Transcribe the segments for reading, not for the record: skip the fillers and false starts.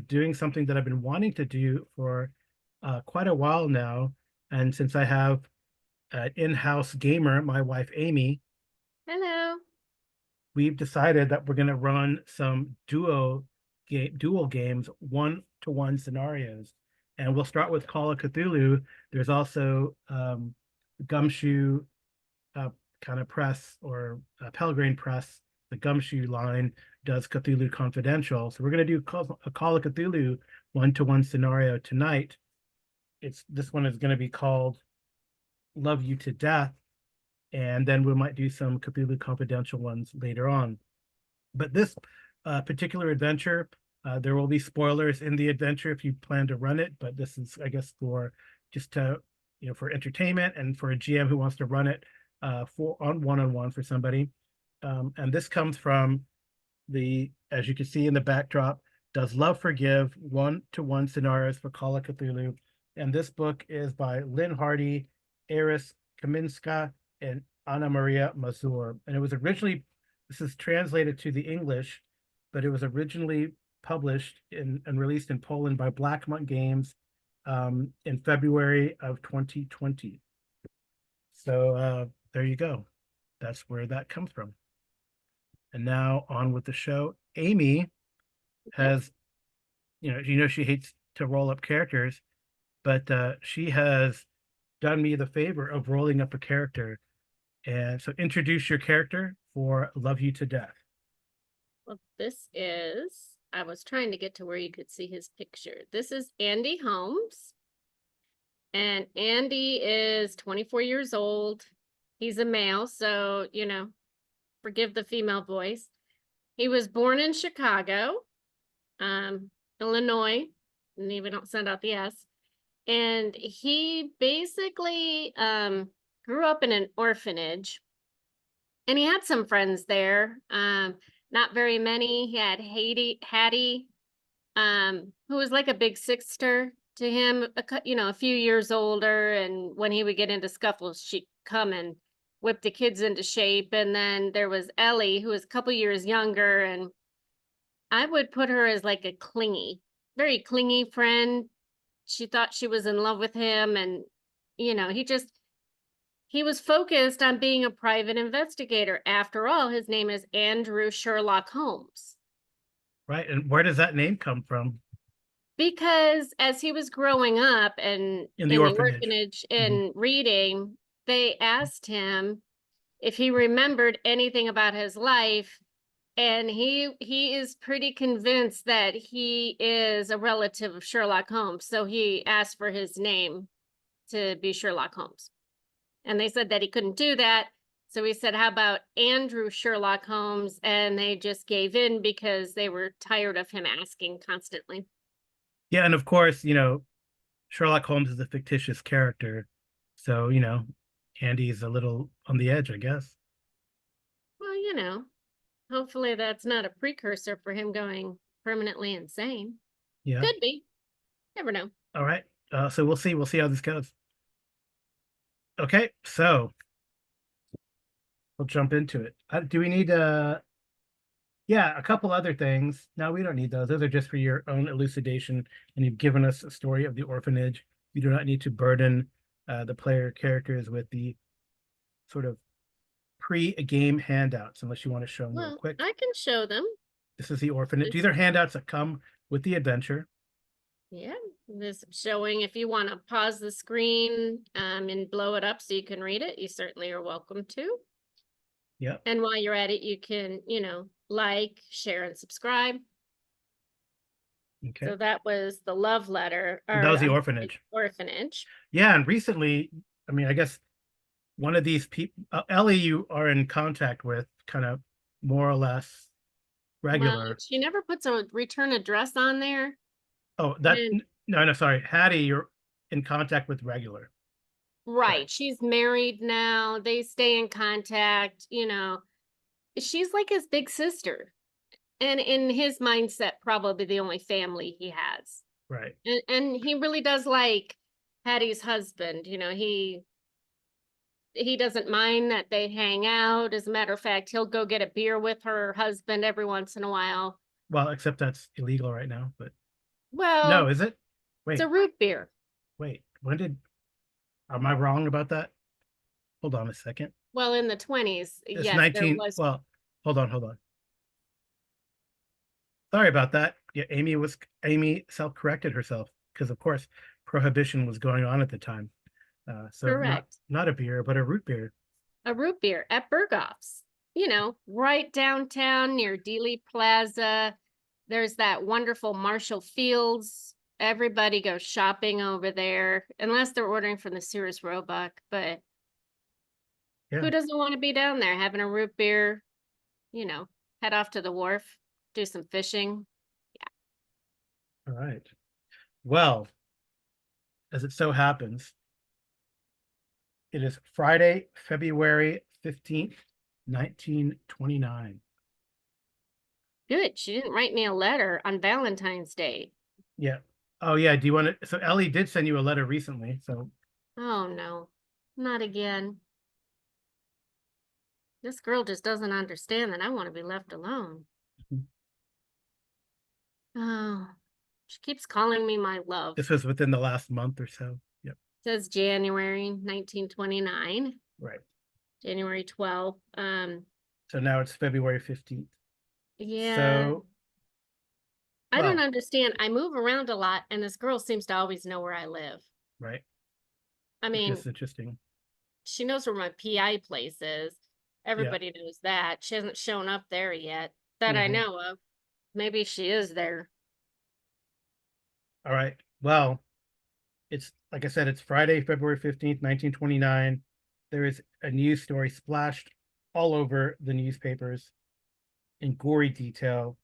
doing something that I've been wanting to do for quite a while now. And since I have an in-house gamer, my wife Amy, Hello. we've decided that we're going to run some dual games, one-to-one scenarios. And we'll start with Call of Cthulhu. There's also Gumshoe uh, kind of press or Pelgrane Press. The Gumshoe line does Cthulhu Confidential. So we're going to do a Call of Cthulhu one-to-one scenario tonight. This one is going to be called Love You to Death, and then we might do some Cthulhu Confidential ones later on. But this particular adventure, there will be spoilers in the adventure if you plan to run it. But this is, I guess, for just to for entertainment and for a GM who wants to run it for on one-on-one for somebody. And this comes from as you can see in the backdrop, Does Love Forgive? One-to-one scenarios for Call of Cthulhu. And this book is by Lynn Hardy, Eris Kaminska, and Anna Maria Mazur. And it was originally, this is translated to the English, but it was originally published and released in Poland by Blackmont Games in February of 2020. So there you go. That's where that comes from. And now on with the show. Amy has, she hates to roll up characters, but she has done me the favor of rolling up a character. And so introduce your character for Love You to Death. Well, I was trying to get to where you could see his picture. This is Andy Holmes. And Andy is 24 years old. He's a male, so, forgive the female voice. He was born in Chicago, Illinois, and we don't send out the S. And he basically grew up in an orphanage, and he had some friends there. Not very many. He had Hattie, who was like a big sister to him, a few years older. And when he would get into scuffles, she'd come and whip the kids into shape. And then there was Ellie, who was a couple years younger, and I would put her as like a very clingy friend. She thought she was in love with him, and he was focused on being a private investigator. After all, his name is Andrew Sherlock Holmes. Right. And where does that name come from? Because as he was growing up and in the orphanage and reading, they asked him if he remembered anything about his life. And he is pretty convinced that he is a relative of Sherlock Holmes. So he asked for his name to be Sherlock Holmes. And they said that he couldn't do that. So he said, how about Andrew Sherlock Holmes? And they just gave in because they were tired of him asking constantly. Yeah, and of course, Sherlock Holmes is a fictitious character. So, Andy's a little on the edge, I guess. Well, hopefully that's not a precursor for him going permanently insane. Yeah. Could be. Never know. All right. So we'll see. We'll see how this goes. Okay, so we'll jump into it. Do we need yeah, a couple other things. No, we don't need those. Those are just for your own elucidation. And you've given us a story of the orphanage. You do not need to burden the player characters with the sort of pre-game handouts unless you want to show them real quick. I can show them. This is the orphanage. These are handouts that come with the adventure. Yeah, this showing if you want to pause the screen and blow it up so you can read it, you certainly are welcome to. Yeah. And while you're at it, you can, like, share, and subscribe. Okay. So that was the love letter. That was the orphanage. Orphanage. Yeah, and recently, I guess one of these people, Ellie, you are in contact with kind of more or less regular. Well, she never puts a return address on there. Oh, no, sorry. Hattie, you're in contact with regular. Right. She's married now. They stay in contact, She's like his big sister. And in his mindset, probably the only family he has. Right. And he really does like Hattie's husband. He doesn't mind that they hang out. As a matter of fact, he'll go get a beer with her husband every once in a while. Well, except that's illegal right now, but No, Well, is it? it's a Wait, root beer. wait. Am I wrong about that? Hold on a second. Well, in the 20s, It's yes, there 19. was. Well, hold on. Sorry about that. Yeah, Amy self-corrected herself because, of course, prohibition was going on at the time. So Correct. not a beer, but a root beer. A root beer at Berghoff's, right downtown near Dealey Plaza. There's that wonderful Marshall Fields. Everybody goes shopping over there, unless they're ordering from the Sears Roebuck. But Yeah. who doesn't want to be down there having a root beer, you know, head off to the wharf, do some fishing? All right. Well, as it so happens, it is Friday, February 15th, 1929. Good. She didn't write me a letter on Valentine's Day. Yeah. Oh, yeah. Do you want to? So Ellie did send you a letter recently. So Oh, no, not again. This girl just doesn't understand that I want to be left alone. Oh, she keeps calling me my love. this was within the last month or so. Yep. Says January 1929, Right. January 12th. So now it's February 15th. Yeah, So, I don't well, understand. I move around a lot, and this girl seems to always know where I live. right. I Which mean, is interesting. she knows where my PI place is. Yeah. Everybody knows that. She hasn't shown up there yet that I Hmm. know of. Maybe she is there. All right. Well, it's like I said, it's Friday, February 15th, 1929. There is a news story splashed all over the newspapers in gory detail.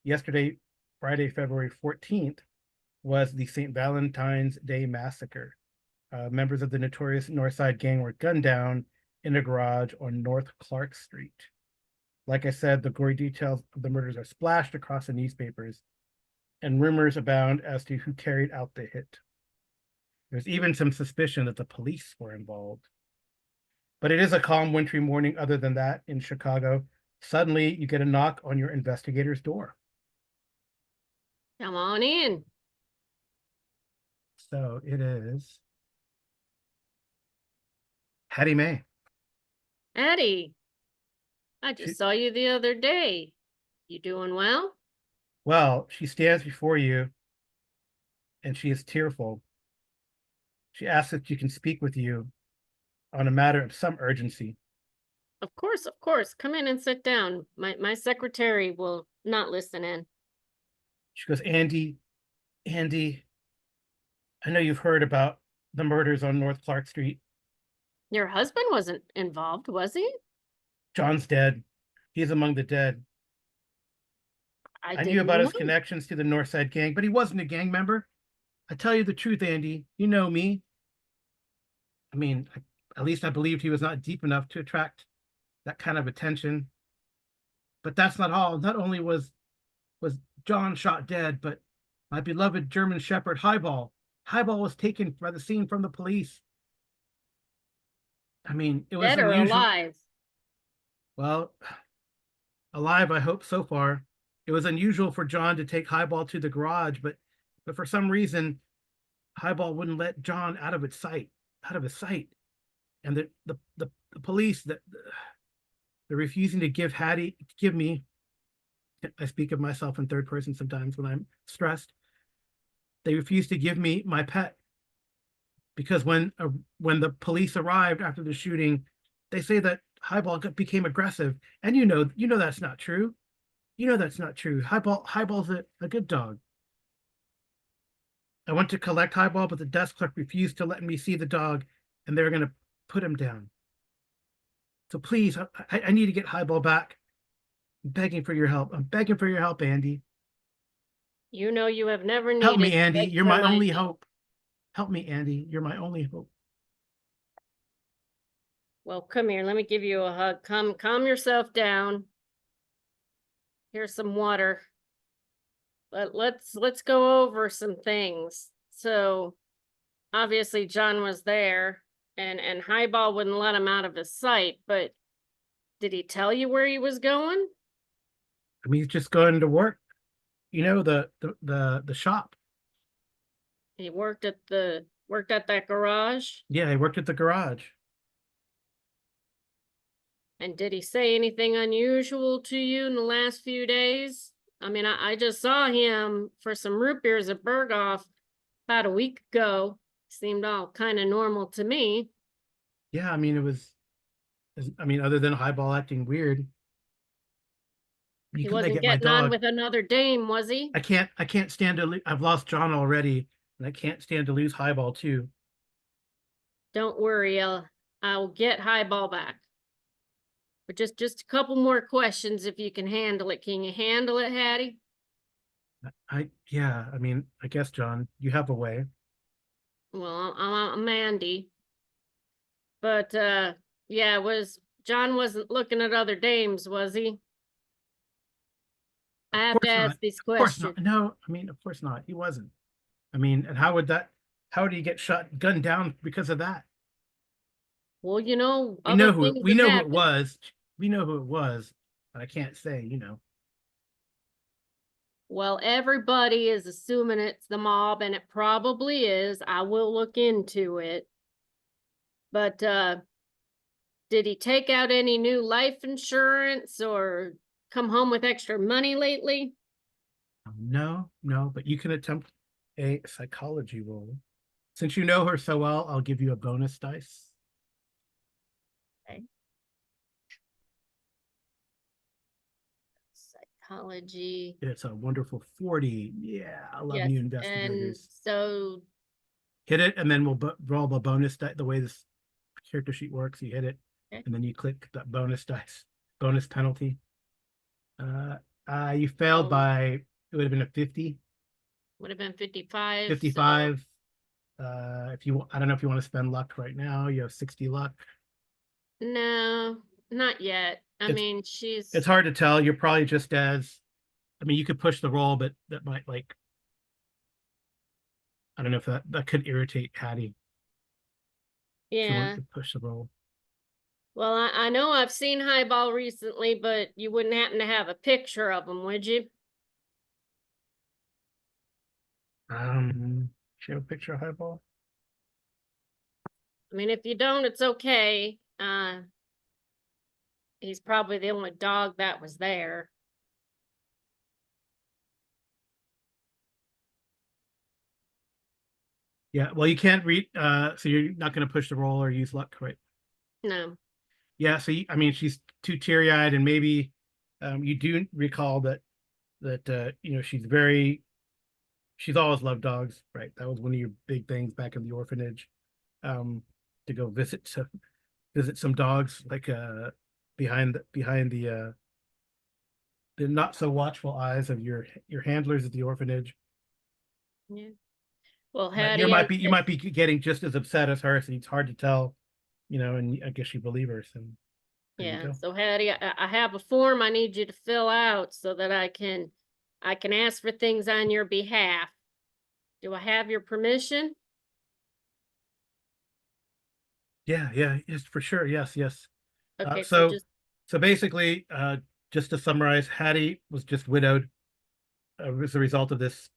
Yesterday, Friday, February 14th, was the St. Valentine's Day Massacre. Members of the notorious Northside Gang were gunned down in a garage on North Clark Street. Like I said, the gory details of the murders are splashed across the newspapers, and rumors abound as to who carried out the hit. There's even some suspicion that the police were involved. But it is a calm wintry morning, other than that, in Chicago. Suddenly, you get a knock on your investigator's door. Come on in. So it is Hattie May. Eddie, I She, just saw you the other day. You doing well? well, she stands before you and she is tearful. She asks if she can speak with you on a matter of some urgency. Of course, of course. Come in and sit down. My secretary will not listen in. She goes, Andy, I know you've heard about the murders on North Clark Street. Your husband wasn't involved, was he? John's dead. He's among the dead. I I knew didn't about his know. connections to the Northside Gang, but he wasn't a gang member. I tell you the truth, Andy. You know me. I mean, at least I believed he was not deep enough to attract that kind of attention. But that's not all. Not only was John shot dead, but my beloved German Shepherd Highball. Highball was taken by the scene from the police. I mean, it was Dead or unusual. alive? Well, alive, I hope so far. It was unusual for John to take Highball to the garage, but for some reason, Highball wouldn't let John out of his sight. And the police that they're refusing to give me. I speak of myself in third person sometimes when I'm stressed. They refuse to give me my pet because when the police arrived after the shooting, they say that Highball became aggressive, and you know that's not true. You know that's not true. Highball's a good dog. I went to collect Highball, but the desk clerk refused to let me see the dog, and they were going to put him down. So please, I need to get Highball back. I'm begging for your help. I'm begging for your help, Andy. You know you have never Help me, needed to Andy. beg You're for my my only help. hope. Help me, Andy. You're my only hope. Well, come here. Let me give you a hug. Calm yourself down. Here's some water. But let's go over some things. So obviously John was there and Highball wouldn't let him out of his sight, but did he tell you where he was going? I mean, he's just going to work. You know, the shop. He worked at that garage. Yeah, he worked at the garage. And did he say anything unusual to you in the last few days? I mean, I just saw him for some root beers at Berghoff about a week ago. Seemed all kind of normal to me. Yeah, I mean, I mean, other than Highball acting weird, you He couldn't make wasn't it my getting on dog. with another dame, was he? I can't stand to I've lost John already, and I can't stand to lose Highball too. Don't worry, I'll get Highball back. But just a couple more questions if you can handle it. Can you handle it, Hattie? Yeah, I mean, I guess, John, you have a way. Well, I'm Mandy. But yeah, John wasn't looking at other dames, was he? Of I have to course not. ask these Of course not. questions. No, I mean, of course not. He wasn't. I mean, and how would he get gunned down because of that? Well, other things We have know who it happened. was. We know who it was, but I can't say, you know. Well, everybody is assuming it's the mob, and it probably is. I will look into it. But did he take out any new life insurance or come home with extra money lately? No, no, but you can attempt a psychology roll. Since you know her so well, I'll give you a bonus dice. Okay. Psychology. It's a wonderful 40. Yeah, I love Yes. new And investigators. so, Hit it, and then we'll roll the bonus die. The way this character sheet works, you hit it, okay, and then you click that bonus dice, bonus penalty. Uh, you failed oh, by, it would have been a 50, would have been 55. So 55. If you, I don't know if you want to spend luck right now. You have 60 luck. no, not yet. I It's mean, it's she's, hard to tell. You're probably just as, I mean, you could push the roll, but that might like, I don't know if that could irritate Hattie if you wanted yeah. to push the roll. Well, I know I've seen Highball recently, but you wouldn't happen to have a picture of him, would you? Show a picture of Highball. I mean, if you don't, it's okay. He's probably the only dog that was there. Yeah, well, you can't read, so you're not going to push the roll or use luck, right? No. Yeah, so I mean, she's too teary-eyed, and maybe you do recall that you know, she's always loved dogs, right? That was one of your big things back in the orphanage, um, to go visit some dogs, like behind the not so watchful eyes of your handlers at the orphanage. Yeah. Well, But Hattie, you might be getting just as upset as her, so it's hard to tell, you know, and I guess you believe her, so there you yeah. go. So Hattie, I have a form I need you to fill out so that I can ask for things on your behalf. Do I have your permission? Yeah, yeah, yes, for sure. Yes, yes. Okay, so So just so basically, just to summarize, Hattie was just widowed as a result of this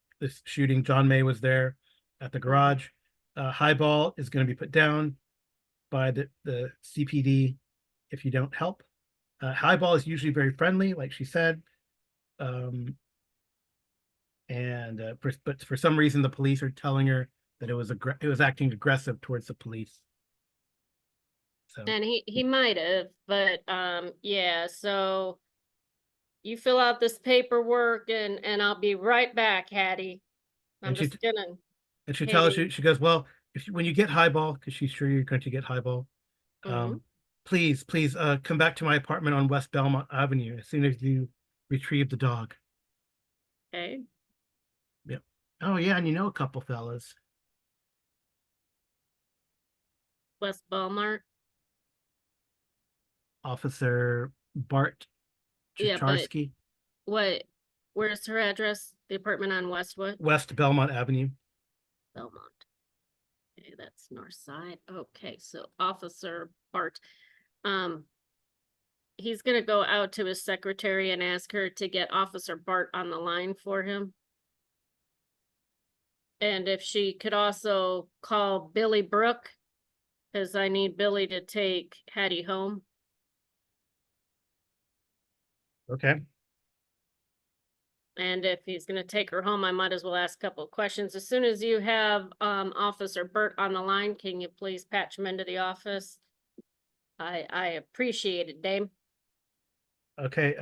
shooting. John May was there at the mhm. garage. Highball is going to be put down by the CPD if you don't help. Highball is usually very friendly, like she said, um, and but for some reason the police are telling her that it was acting aggressive towards the police. So And he might have, but yeah, so you fill out this paperwork and I'll be right back, Hattie. I'm and she just gonna and she head tells in. you, she goes, well, if when you get Highball, because she's sure you're going to get Highball, Mm-hmm. please come back to my apartment on West Belmont Avenue as soon as you retrieve the dog. Okay. Yep. Oh yeah, and you know a couple fellas. West Belmont. Officer Bart Yeah, but Chicharski, what where's her address? The apartment on Westwood? West Belmont Avenue. Belmont. Okay, that's north side. Okay, so Officer Bart. Um, he's gonna go out to his secretary and ask her to get Officer Bart on the line for him. And if she could also call Billy Brooke, because I need Billy to take Hattie home. Okay. And if he's gonna take her home, I might as well ask a couple of questions. As soon as you have Officer Burt on the line, can you please patch him into the office? I appreciate it, Dame. Okay.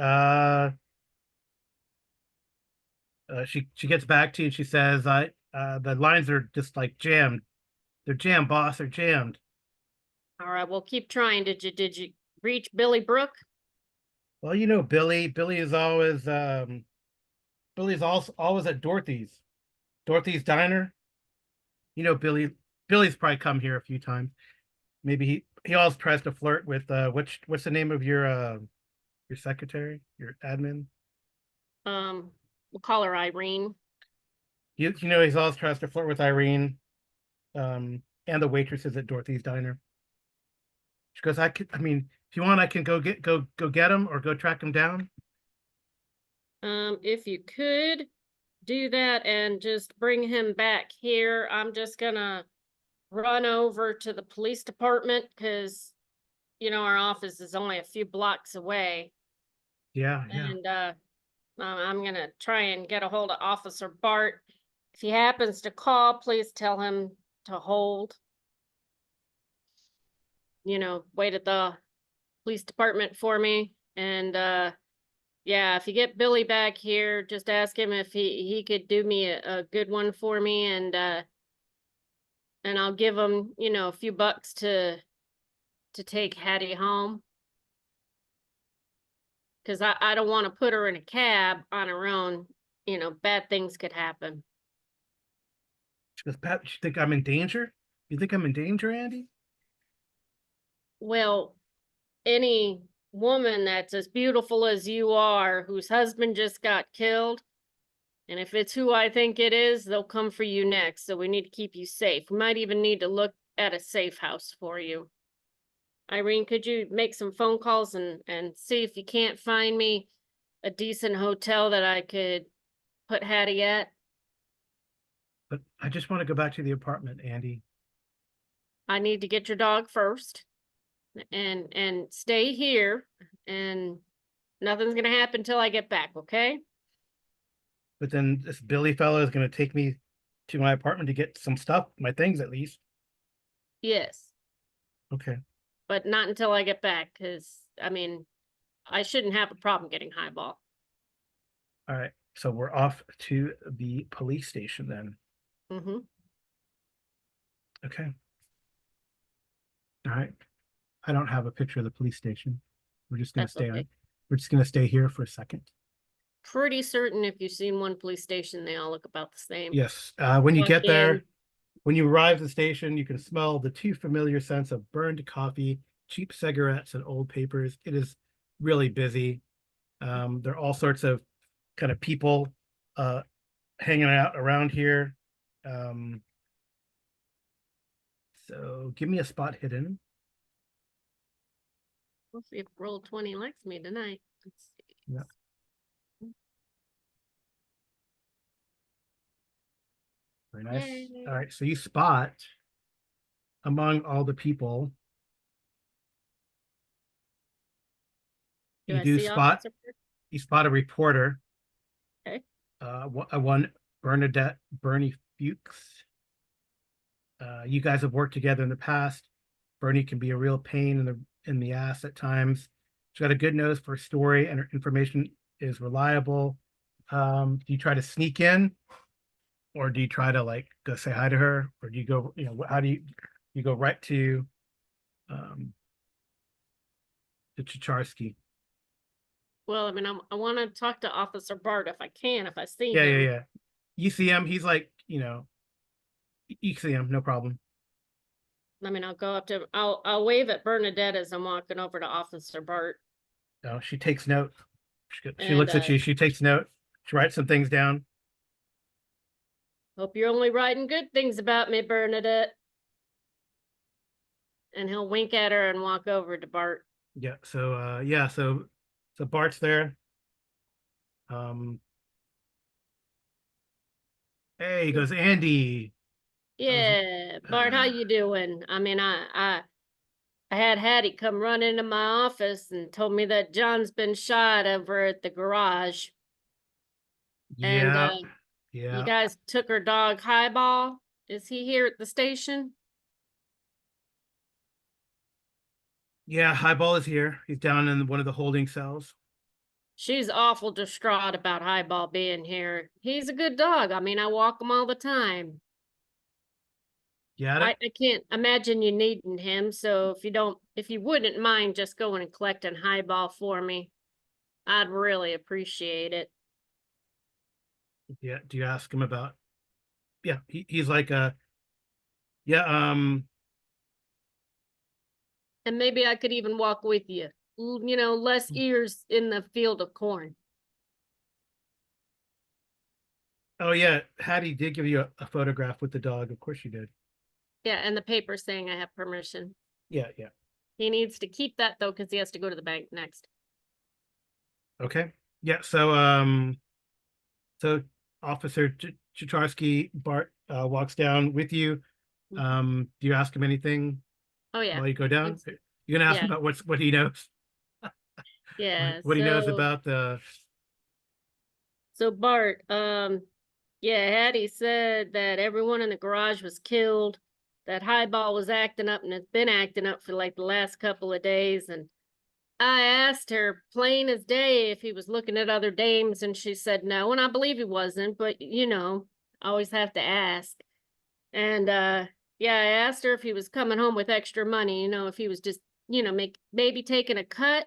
She gets back to you and she says, the lines are just like jammed. They're jammed, boss. They're jammed. All right, we'll keep trying. Did you reach Billy Brooke? Well, you know, Billy is always Billy's also always at Dorothy's Diner. You know, Billy's probably come here a few times. Maybe he always tries to flirt with what's the name of your secretary, your admin? We'll call her Irene. You know, he's always tries to flirt with Irene, and the waitresses at Dorothy's Diner. She goes, I mean, if you want, I can go get him or go track him down. If you could do that and just bring him back here, I'm just gonna run over to the police department because our office is only a few blocks away. Yeah, yeah. And I'm gonna try and get a hold of Officer Bart. If he happens to call, please tell him to hold. Wait at the police department for me. And yeah, if you get Billy back here, just ask him if he could do me a good one for me, and I'll give him, a few bucks to take Hattie home. Because I don't want to put her in a cab on her own. Bad things could happen. She goes, Pat, you think I'm in danger? You think I'm in danger, Andy? Well, any woman that's as beautiful as you are, whose husband just got killed, and if it's who I think it is, they'll come for you next. So we need to keep you safe. We might even need to look at a safe house for you. Irene, could you make some phone calls and see if you can't find me a decent hotel that I could put Hattie at? But I just want to go back to the apartment, Andy. I need to get your dog first and stay here, and nothing's gonna happen until I get back, okay? But then this Billy fellow is going to take me to my apartment to get some stuff, my things at least. Yes, Okay. but not until I get back, because I shouldn't have a problem getting Highball. All right. So we're off to the police station then. Mm-hmm. Okay. All right. I don't have a picture of the police station. We're just going to That's stay okay. on. We're just going to stay here for a second. Pretty certain if you've seen one police station, they all look about the same. Yes. When you Walk get there, in. when you arrive at the station, you can smell the too familiar sense of burned coffee, cheap cigarettes, and old papers. It is really busy. There are all sorts of kind of people hanging out around here. So give me a spot hidden. We'll see if Roll20 likes me tonight. Let's see. Yeah. Very nice. Yay. All right. So you spot among all the people, Do you I do see spot, Officer Burt? you spot a reporter, Okay. one Bernie Fuchs. You guys have worked together in the past. Bernie can be a real pain in the ass at times. She's got a good nose for a story, and her information is reliable. Do you try to sneak in, or do you try to like go say hi to her, or do you go, how do you go right to Chicharski? Well, I want to talk to Officer Bart if I can, if I see Yeah, yeah, him. yeah. You see him, he's like, you see him, no problem. I'll go up to him. I'll wave at Bernadette as I'm walking over to Officer Bart. No, she takes note. She And looks at you, she takes note, she writes some things down. hope you're only writing good things about me, Bernadette. And he'll wink at her and walk over to Bart. Yeah, so Bart's there. Hey, he goes, Andy. I was, Yeah, Bart, how you doing? I mean, I had Hattie come run into my office and told me that John's been shot over at the garage, and yeah, you yeah, guys took her dog Highball. Is he here at the station? yeah. Highball is here. He's down in one of the holding cells. She's awful distraught about Highball being here. He's a good dog. I mean, I walk him all the time. Got it. I can't imagine you needing him, so if you wouldn't mind just going and collecting Highball for me, I'd really appreciate it. Yeah. Do you ask him about? Yeah. He's like, yeah. And maybe I could even walk with you. You know, less ears in the field of corn. Oh yeah. Hattie did give you a photograph with the dog. Of course she did. Yeah, and the paper saying I have permission. Yeah. Yeah. He needs to keep that though, because he has to go to the bank next. Okay. Yeah. So Officer Chicharski Bart walks down with you. Mhm. Do you ask him anything Oh yeah. while you go down? It's You're gonna ask him yeah. about what he knows, Yeah. what he knows about the. So Bart, yeah, Hattie said that everyone in the garage was killed, that Highball was acting up and has been acting up for like the last couple of days. And I asked her plain as day if he was looking at other dames, and she said no, and I believe he wasn't, but you know, always have to ask. And yeah, I asked her if he was coming home with extra money, you know, if he was just, you know, maybe taking a cut,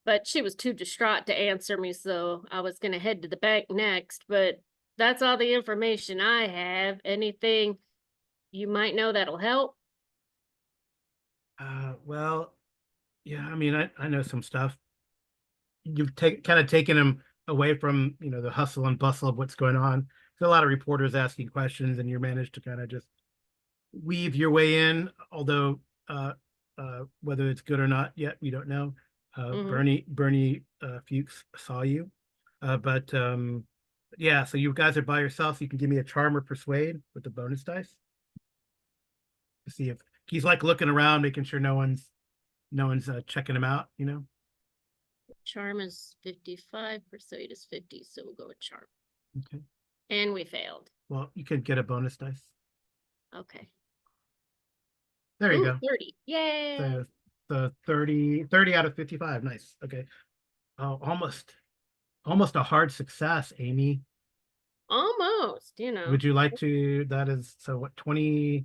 but she was too distraught to answer me, so I was gonna head to the bank next. But that's all the information I have. Anything you might know that'll help? Well, yeah. I mean, I know some stuff. You've kind of taken him away from the hustle and bustle of what's going on. There's a lot of reporters asking questions, and you managed to kind of just weave your way in. Although whether it's good or not yet, we don't know. Mm-hmm. Bernie Fuchs saw you, but yeah. So you guys are by yourself. So you can give me a charm or persuade with the bonus dice to see if he's like looking around, making sure no one's checking him out. Charm is 55, persuade is 50, so we'll go with charm. Okay. And we failed. Well, you could get a bonus dice. Okay. There you Ooh, go. 30. Yay. The 30 out of 55. Nice. Okay. Oh, almost a hard success, Amy. Almost, you know. Would you like to? That is so. What 20?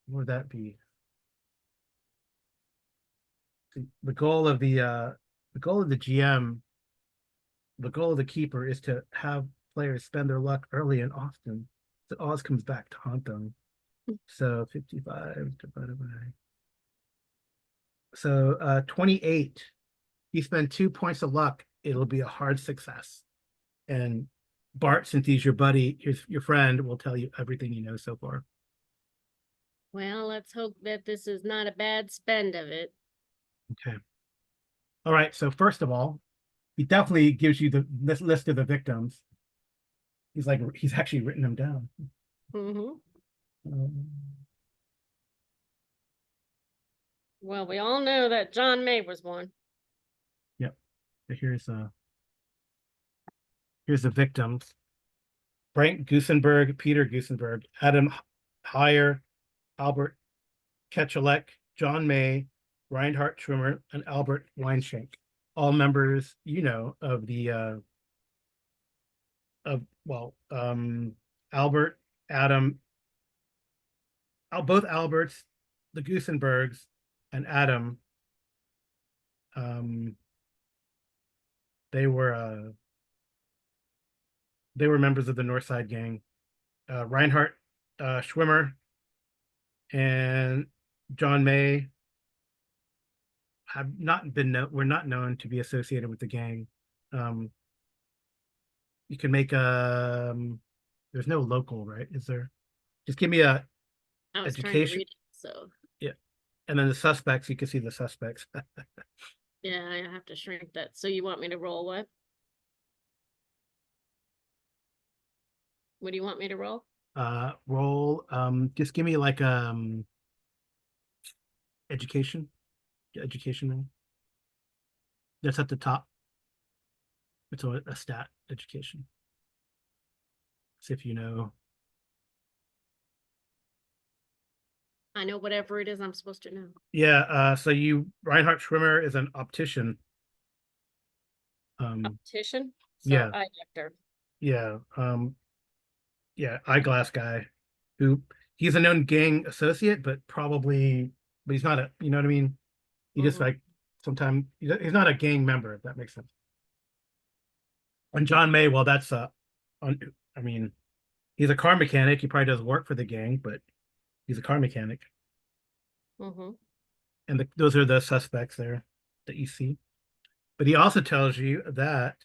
What would that be? The goal of the GM, the goal of the keeper is to have players spend their luck early and often. So it always comes back to haunt them. So 55 divided by. So 28. You spend 2 points of luck, it'll be a hard success. And Bart, since he's your buddy, your friend, will tell you everything you know so far. Well, let's hope that this is not a bad spend of it. Okay. All right. So first of all, he definitely gives you the list of the victims. He's actually written them down. Mm-hmm. Um, Well, we all know that John May was one. yep. Here's the victims: Frank Gusenberg, Peter Gusenberg, Adam Heyer, Albert Ketchelek, John May, Reinhard Schwimmer, and Albert Weinschenk, all members, of the of well, Albert, Adam, both Alberts, the Gusenbergs, and Adam. Um, they were uh, they were members of the North Side Gang. Reinhard Schwimmer and John May have not been were not known to be associated with the gang. Um, you can make there's no local, right? Is there? Just give me a I was trying to education. read it, so Yeah. And then the suspects, you can see the suspects. yeah, I have to shrink that. So you want me to roll what? What do you want me to roll? Roll. Just give me like education. Education roll. That's at the top. It's a stat education. See if you know. I know whatever it is I'm supposed to know. Yeah, so Reinhard Schwimmer is an optician. Optician? So Yeah, eye doctor. yeah, yeah, eyeglass guy who he's a known gang associate, but he's not you know what I mean? He just Mhm. like sometimes he's not a gang member, if that makes sense. And John May, well, on, I mean, he's a car mechanic. He probably does work for the gang, but he's a car mechanic. Mhm. And those are the suspects there that you see. But he also tells you that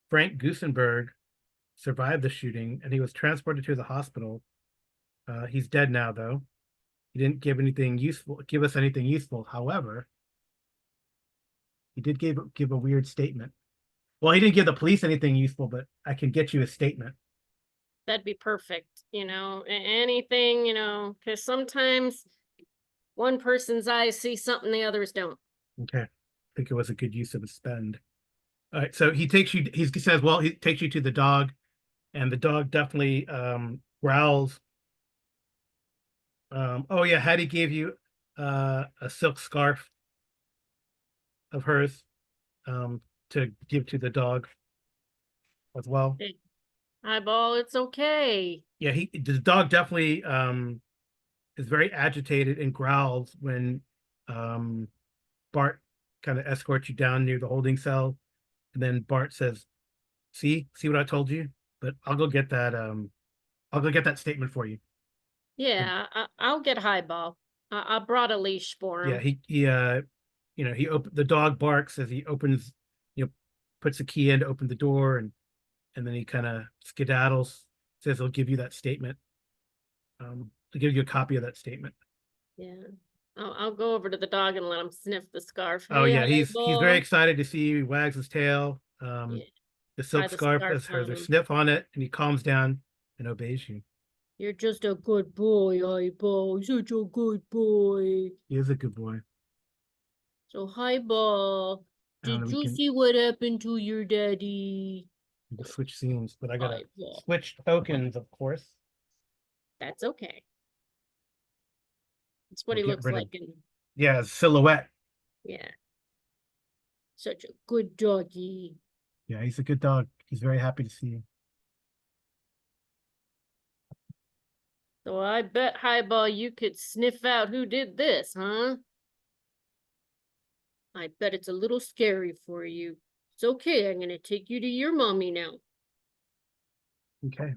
Frank Gusenberg survived the shooting and he was transported to the hospital. He's dead now, though. He didn't give us anything useful. However, he did give a weird statement. Well, he didn't give the police anything useful, but I can get you a statement. That'd be perfect. Anything, because sometimes one person's eyes see something the others don't. Okay. I think it was a good use of a spend. All right, so he says, well, he takes you to the dog, and the dog definitely growls. Oh yeah, Hattie gave you a silk scarf of hers to give to the dog as well. Hey, Highball, it's okay. Yeah, the dog definitely is very agitated and growls when um Bart kind of escorts you down near the holding cell, and then Bart says, see what I told you? But I'll go get that statement for you." Yeah, I'll get Highball. I brought a leash for Yeah, him. the dog barks as he opens, puts the key in to open the door, and then he kind of skedaddles, says he'll give you that statement. To give you a copy of that statement. Yeah. I'll go over to the dog and let him sniff the scarf. Oh Hey, yeah, he's very Highball. excited to see you. He wags his tail. Yeah, The try silk the scarf scarf has on a him. sniff on it, and he calms down and obeys you. You're just a good boy, Highball. Such a good boy. He is a good boy. So, Highball, I don't know. did We you can see what happened to your daddy? switch scenes, but I gotta Highball. switch tokens, of course. That's okay. That's what We'll he get looks rid of like. And yeah silhouette. yeah, such a good doggy. Yeah, he's a good dog. He's very happy to see you. So I bet, Highball, you could sniff out who did this, huh? I bet it's a little scary for you. It's okay, I'm gonna take you to your mommy now. Okay.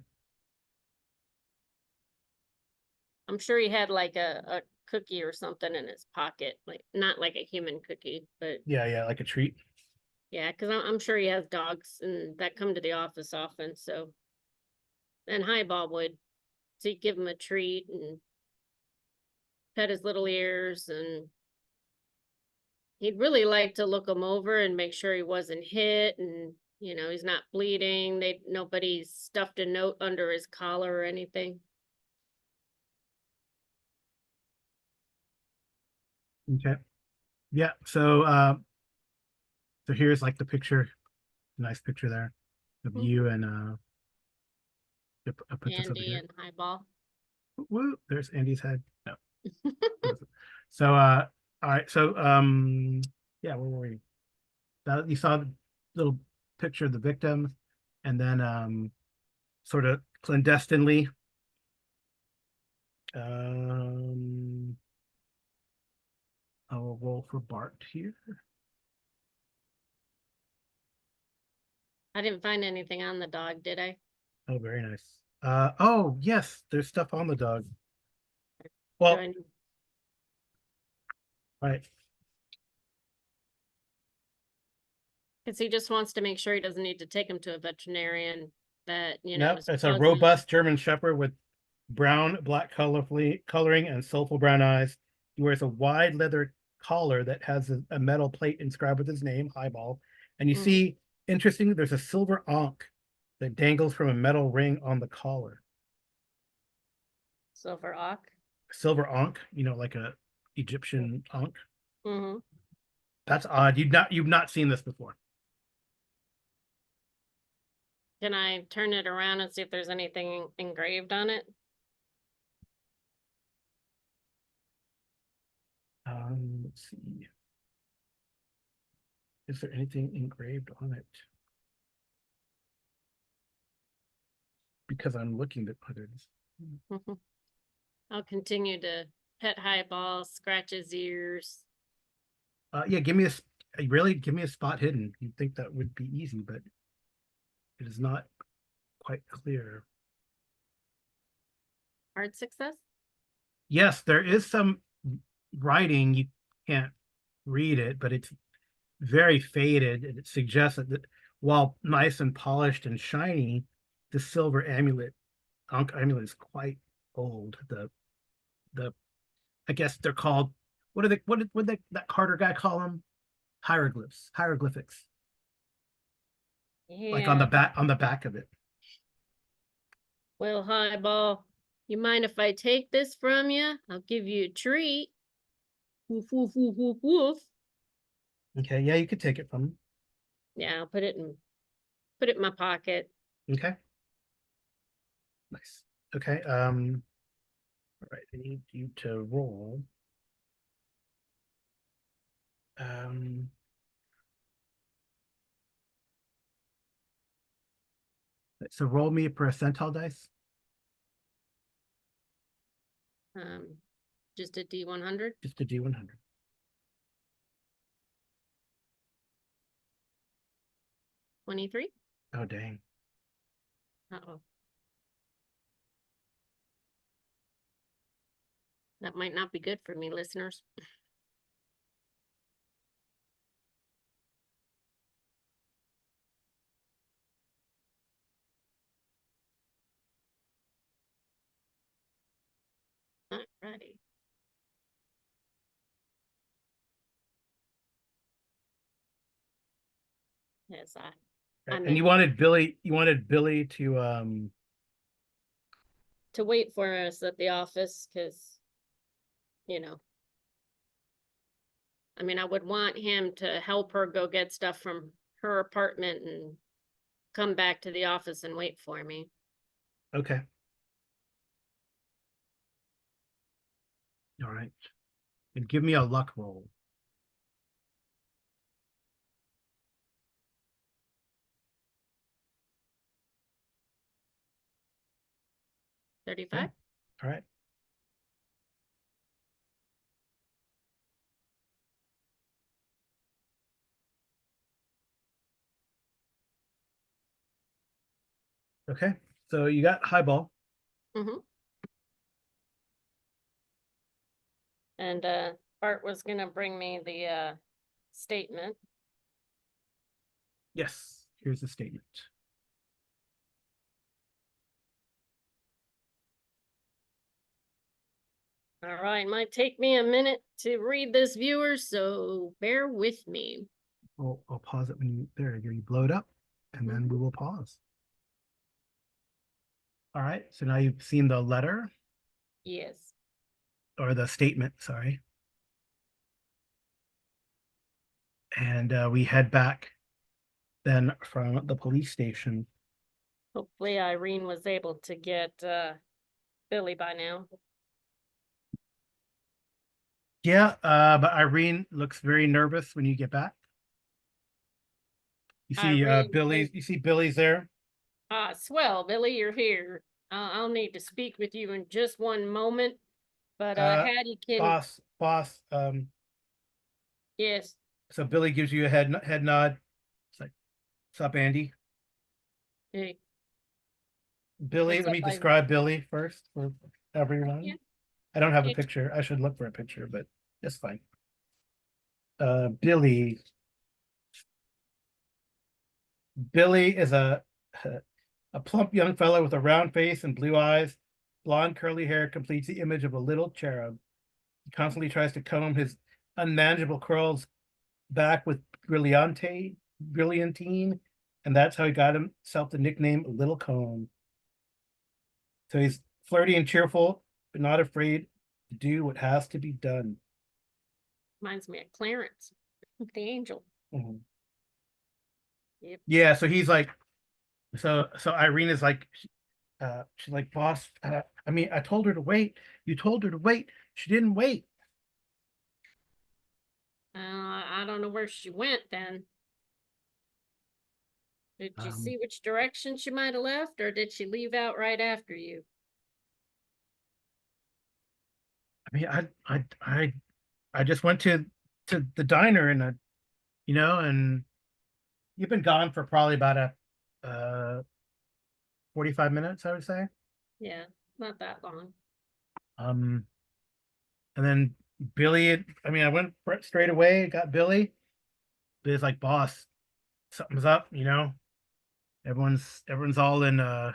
I'm sure he had like a cookie or something in his pocket, like not like a human cookie, but Yeah, yeah, like a treat. yeah, because I'm sure he has dogs and that come to the office often. So then Highball would, so he'd give him a treat and pet his little ears, and he'd really like to look him over and make sure he wasn't hit, and he's not bleeding. Nobody stuffed a note under his collar or anything. Okay. Yeah. So here's like the picture, nice picture there of Mhm. you and I put this over Andy here. and Highball. Woo, there's Andy's head. No. So all right. So yeah, where were we? You saw the little picture of the victim, and then sort of clandestinely um I'll roll for Bart here. I didn't find anything on the dog, did I? Oh, very nice. Oh yes, there's stuff on the dog. Do Well, I? all right. Because he just wants to make sure he doesn't need to take him to a veterinarian that, Nope, is it's a fuzzy. robust German Shepherd with brown, black coloring and soulful brown eyes. He wears a wide leather collar that has a metal plate inscribed with his name, Highball. And you Mhm. see, interesting, there's a silver ankh that dangles from a metal ring on the collar. Silver Ock. Silver ankh, like a Egyptian ankh. Mm-hmm. That's odd. You've not seen this before. Can I turn it around and see if there's anything engraved on it? Let's see. Is there anything engraved on it? Because I'm looking at others. I'll continue to pet Highball, scratch his ears. Yeah, give me a spot hidden. You'd think that would be easy, but it is not quite clear. Hard success? Yes, there is some writing. You can't read it, but it's very faded, and it suggests that while nice and polished and shiny, the silver ankh amulet is quite old. The I guess they're called, what did that Carter guy call them? Hieroglyphics, like Yeah. on the back of it. Well, Highball, you mind if I take this from you? I'll give you a treat. Woof, woof, woof, woof, woof. Okay, yeah, you could take it from him. Yeah, I'll put it in my pocket. Okay, nice. Okay, all right, I need you to roll. Um, so roll me a percentile dice. Um, just a D100. Just a D100. 23. Oh, dang. Uh-oh. That might not be good for me, listeners. Alrighty. Yes, I And mean, you wanted Billy to wait for us at the office because, you know, I mean, I would want him to help her go get stuff from her apartment and come back to the office and wait for me. okay. All right. And give me a luck roll. 35? All right. Okay. So you got Highball. Mm-hmm. And Bart was gonna bring me the statement. Yes. Here's the statement. All right, might take me a minute to read this, viewer, so bear with me. I'll pause it when you blow it up, and then we will pause. All right. So now you've seen the letter Yes. or the statement, sorry. And we head back then from the police station. Hopefully Irene was able to get Billy by now. Yeah, but Irene looks very nervous when you get back. You see Irene You see Billy's there. Swell, Billy, you're here. I'll need to speak with you in just one moment. But Uh Hattie can. boss. Yes. So Billy gives you a head nod. It's like, what's up, Andy? Hey, Billy, what's let up, me Irene? describe Billy first for everyone. Yeah. I don't have a Hey, picture. I should look for a picture, but that's fine. Billy. Billy is a plump young fellow with a round face and blue eyes. Blonde curly hair completes the image of a little cherub. He constantly tries to comb his unmanageable curls back with brilliantine, and that's how he got himself the nickname Little Comb. So he's flirty and cheerful, but not afraid to do what has to be done. Reminds me of Clarence, the angel. Mhm. Yep. Yeah, so he's like, so Irene is like, she's like, boss, I mean, I told her to wait. You told her to wait. She didn't wait. I don't know where she went then. Did you Um, see which direction she might have left, or did she leave out right after you? I mean, I just went to the diner and and you've been gone for probably about a 45 minutes, I would say. Yeah, not that long. Um, and then Billy, I mean, I went straight away, got Billy. Billy's like, boss, something's up. Everyone's all in a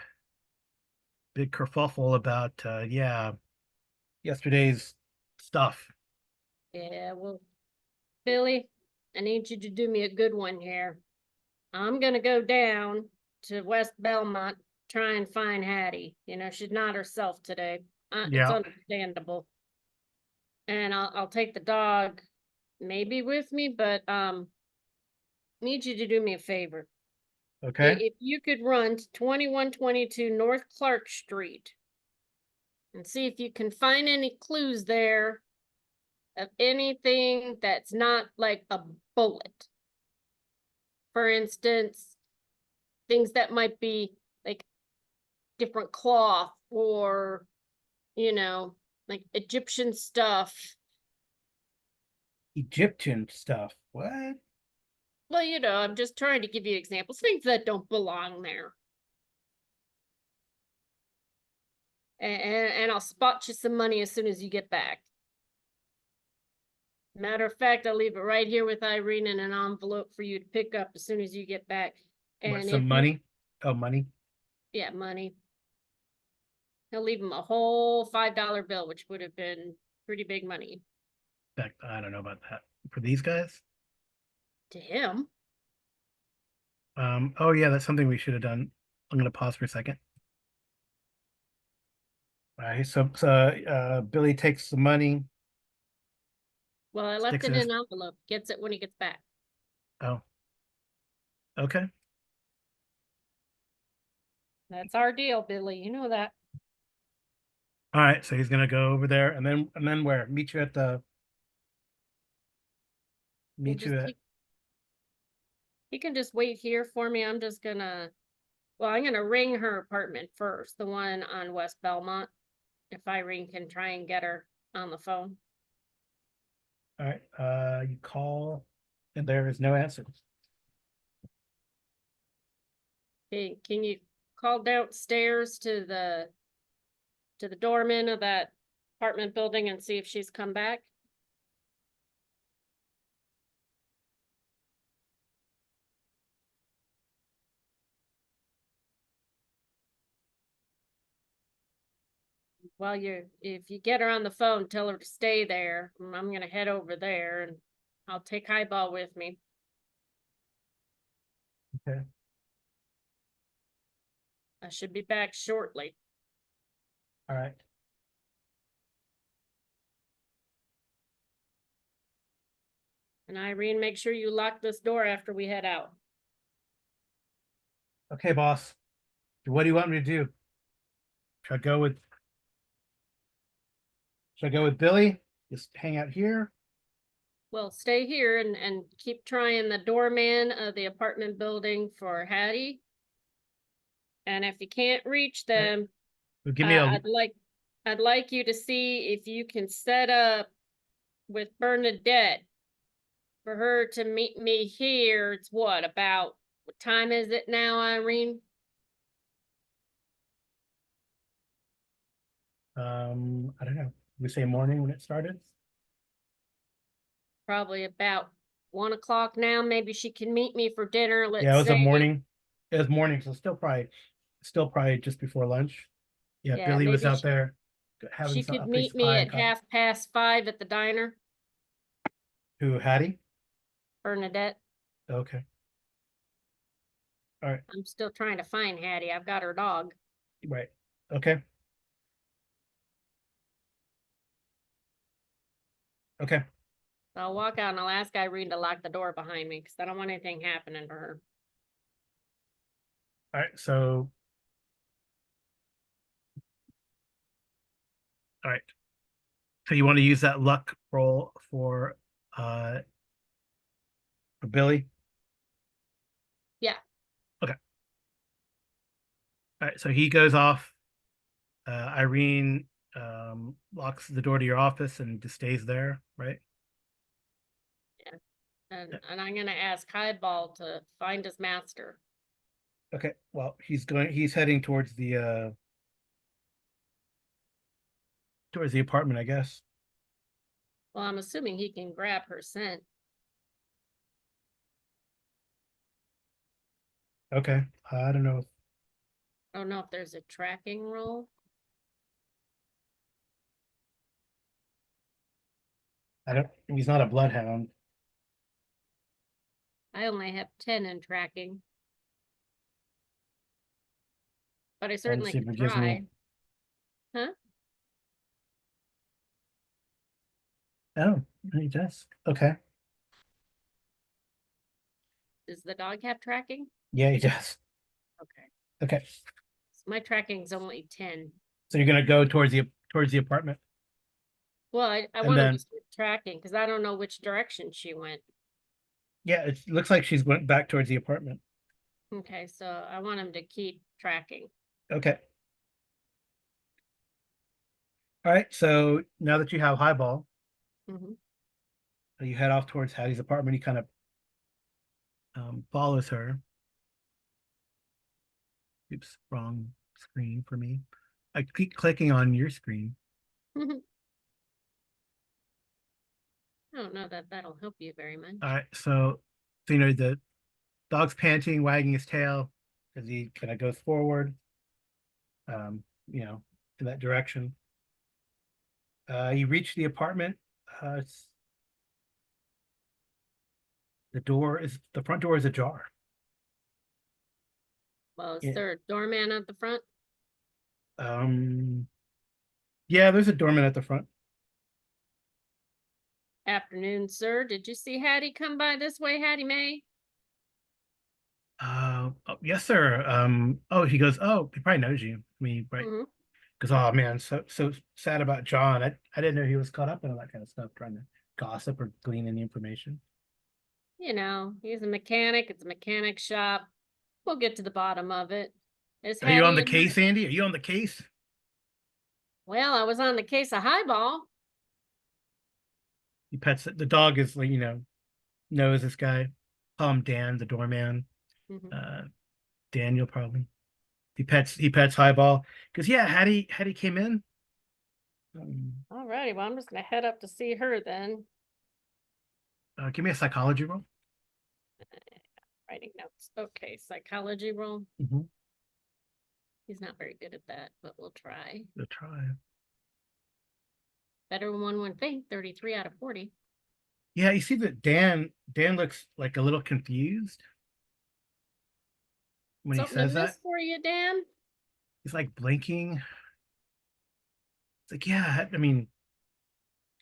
big kerfuffle about yeah, yesterday's stuff. Yeah, well, Billy, I need you to do me a good one here. I'm gonna go down to West Belmont, try and find Hattie. She's not herself today. It's Yeah, understandable. And I'll take the dog maybe with me, but need you to do me a favor. okay. If you could run to 2122 North Clark Street and see if you can find any clues there of anything that's not like a bullet. For instance, things that might be like different cloth or, you know, like Egyptian stuff. Egyptian stuff. What? Well, I'm just trying to give you examples, things that don't belong there. And I'll spot you some money as soon as you get back. Matter of fact, I'll leave it right here with Irene in an envelope for you to pick up as soon as you get back. What, And some if you, money? Oh, money. yeah, money. He'll leave him a whole $5 bill, which would have been pretty big money I don't know about that. For these guys? to him. Oh yeah, that's something we should have done. I'm gonna pause for a second. All right, so Billy takes the money, Well, I left sticks it in in his an envelope. Gets it when he gets back. oh, okay. That's our deal, Billy. You know that. All right, so he's gonna go over there and then where? We'll Meet just you at he can just wait here for me. I'm gonna ring her apartment first, the one on West Belmont. If Irene can try and get her on the phone. all right, you call and there is no answer. Hey, can you call downstairs to the doorman of that apartment building and see if she's come back? Well, if you get her on the phone, tell her to stay there. I'm gonna head over there and I'll take Highball with me. Okay. I should be back shortly. All right. And Irene, make sure you lock this door after we head out. Okay, boss. What do you want me to do? Should I go with should I go with Billy? Just hang out here? Well, stay here and keep trying the doorman of the apartment building for Hattie. And if you can't reach Okay. them, Well, give me a I'd like you to see if you can set up with Bernadette for her to meet me here. It's what time is it now, Irene? I don't know. We say morning when it started. Probably about 1 o'clock now. Maybe she can meet me for dinner. Yeah, it Let's was a say, morning. It was morning, so still probably just before lunch. Yeah, yeah, Billy was maybe out there having she some could a big meet me pie at 5:30 at the diner. who Hattie? Bernadette, Okay. All right. I'm still trying to find Hattie. I've got her dog. Right. Okay. Okay. So I'll walk out and I'll ask Irene to lock the door behind me because I don't want anything happening to her. All right. So, all right. So you want to use that luck roll uh for Billy? Yeah. Okay. All right. So he goes off. Irene locks the door to your office and just stays there, right? And I'm gonna ask Highball to find his master. Okay. Well, he's heading towards the apartment, I guess. Well, I'm assuming he can grab her scent. Okay. I don't know. I don't know if there's a tracking roll. I don't he's not a bloodhound. I only have 10 in tracking. But I Let's certainly see if could it gives me. try. Huh? Oh, he does. Okay. Does the dog have tracking? Yeah, he does. Okay. Okay. So my tracking's only 10. So you're gonna go towards the apartment. Well, I And want him to then start tracking because I don't know which direction she went. yeah, it looks like she's went back towards the apartment. Okay, so I want him to keep tracking. Okay. All right. So now that you have Highball, Mhm. you head off towards Hattie's apartment. He kind of follows her. Oops, wrong screen for me. I keep clicking on your screen. I don't know that that'll help you very much. All right. So you know the dog's panting, wagging his tail as he kind of goes forward. You know, in that direction. You reach the apartment. It's the front door is ajar. Well, is Yeah. there a doorman at the front? Um, yeah, there's a doorman at the front. Afternoon, sir. Did you see Hattie come by this way, Hattie May? Oh, yes, sir. Oh, he goes, oh, he probably knows you. I mean, right? Hmm. Because oh man, so sad about John. I didn't know he was caught up in all that kind of stuff, trying to gossip or glean any information. You know, he's a mechanic. It's a mechanic shop. We'll get to the bottom of it. Is Are you on Hattie the in her? case, Andy? Are you on the case? Well, I was on the case of Highball. He pets it. The dog is like, knows this guy. Call him Dan, the doorman. Hmm. Uh, Daniel probably. He pets Highball because yeah, Hattie came in. All righty. Well, I'm just gonna head up to see her then. Give me a psychology roll. Writing notes. Okay, psychology roll. Mm-hmm. He's not very good at that, but we'll try. The try. Better than one would think. 33 out of 40. Yeah, you see that Dan looks like a little confused when he Something says that. amiss for you, Dan? He's like blinking. It's like, yeah, I mean,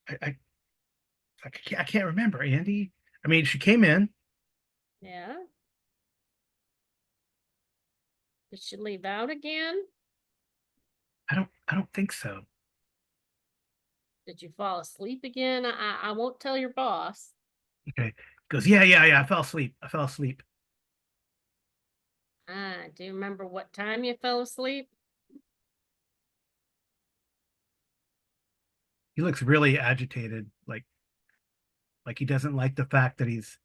I I can't remember, Andy. I mean, she came in. Yeah. Did she leave out again? I don't think so. Did you fall asleep again? I won't tell your boss. Okay. Goes, yeah. I fell asleep. I fell asleep. Do you remember what time you fell asleep? He looks really agitated, like he doesn't like the fact that he's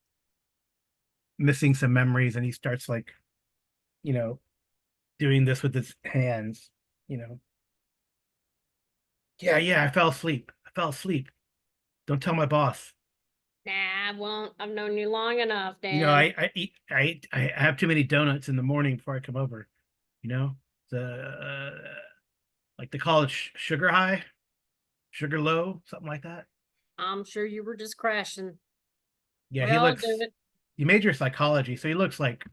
missing some memories, and he starts like, you know, doing this with his hands, you know. Yeah, I fell asleep. I fell asleep. Don't tell my boss. Nah, I won't. I've known you long enough, You know, Dan. I have too many donuts in the morning before I come over. You know, the like they call it sugar high, sugar low, something like that. I'm sure you were just crashing. Yeah, We he all do looks. it. He major psychology, so he looks like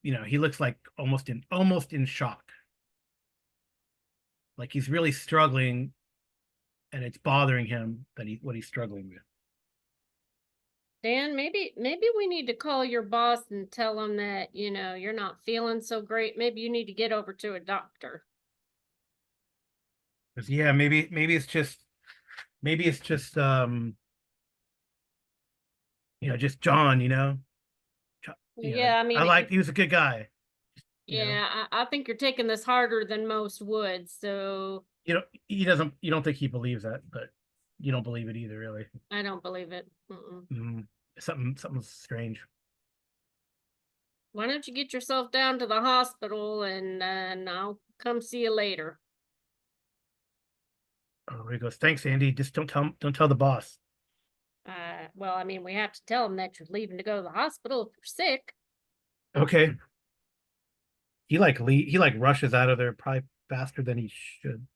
he looks like almost in shock, like he's really struggling, and it's bothering him that what he's struggling with. Dan, maybe we need to call your boss and tell him that, you're not feeling so great. Maybe you need to get over to a doctor. 'Cause, yeah, maybe it's just just John, Yeah, I mean, he was a good guy. yeah, I think you're taking this harder than most would. So You don't think he believes that, but you don't believe it either, really. I don't believe it. Something's strange. Why don't you get yourself down to the hospital and I'll come see you later. Oh, he goes, thanks, Andy. Just don't tell the boss. Well, I mean, we have to tell him that you're leaving to go to the hospital if you're sick. Okay. He rushes out of there probably faster than he should.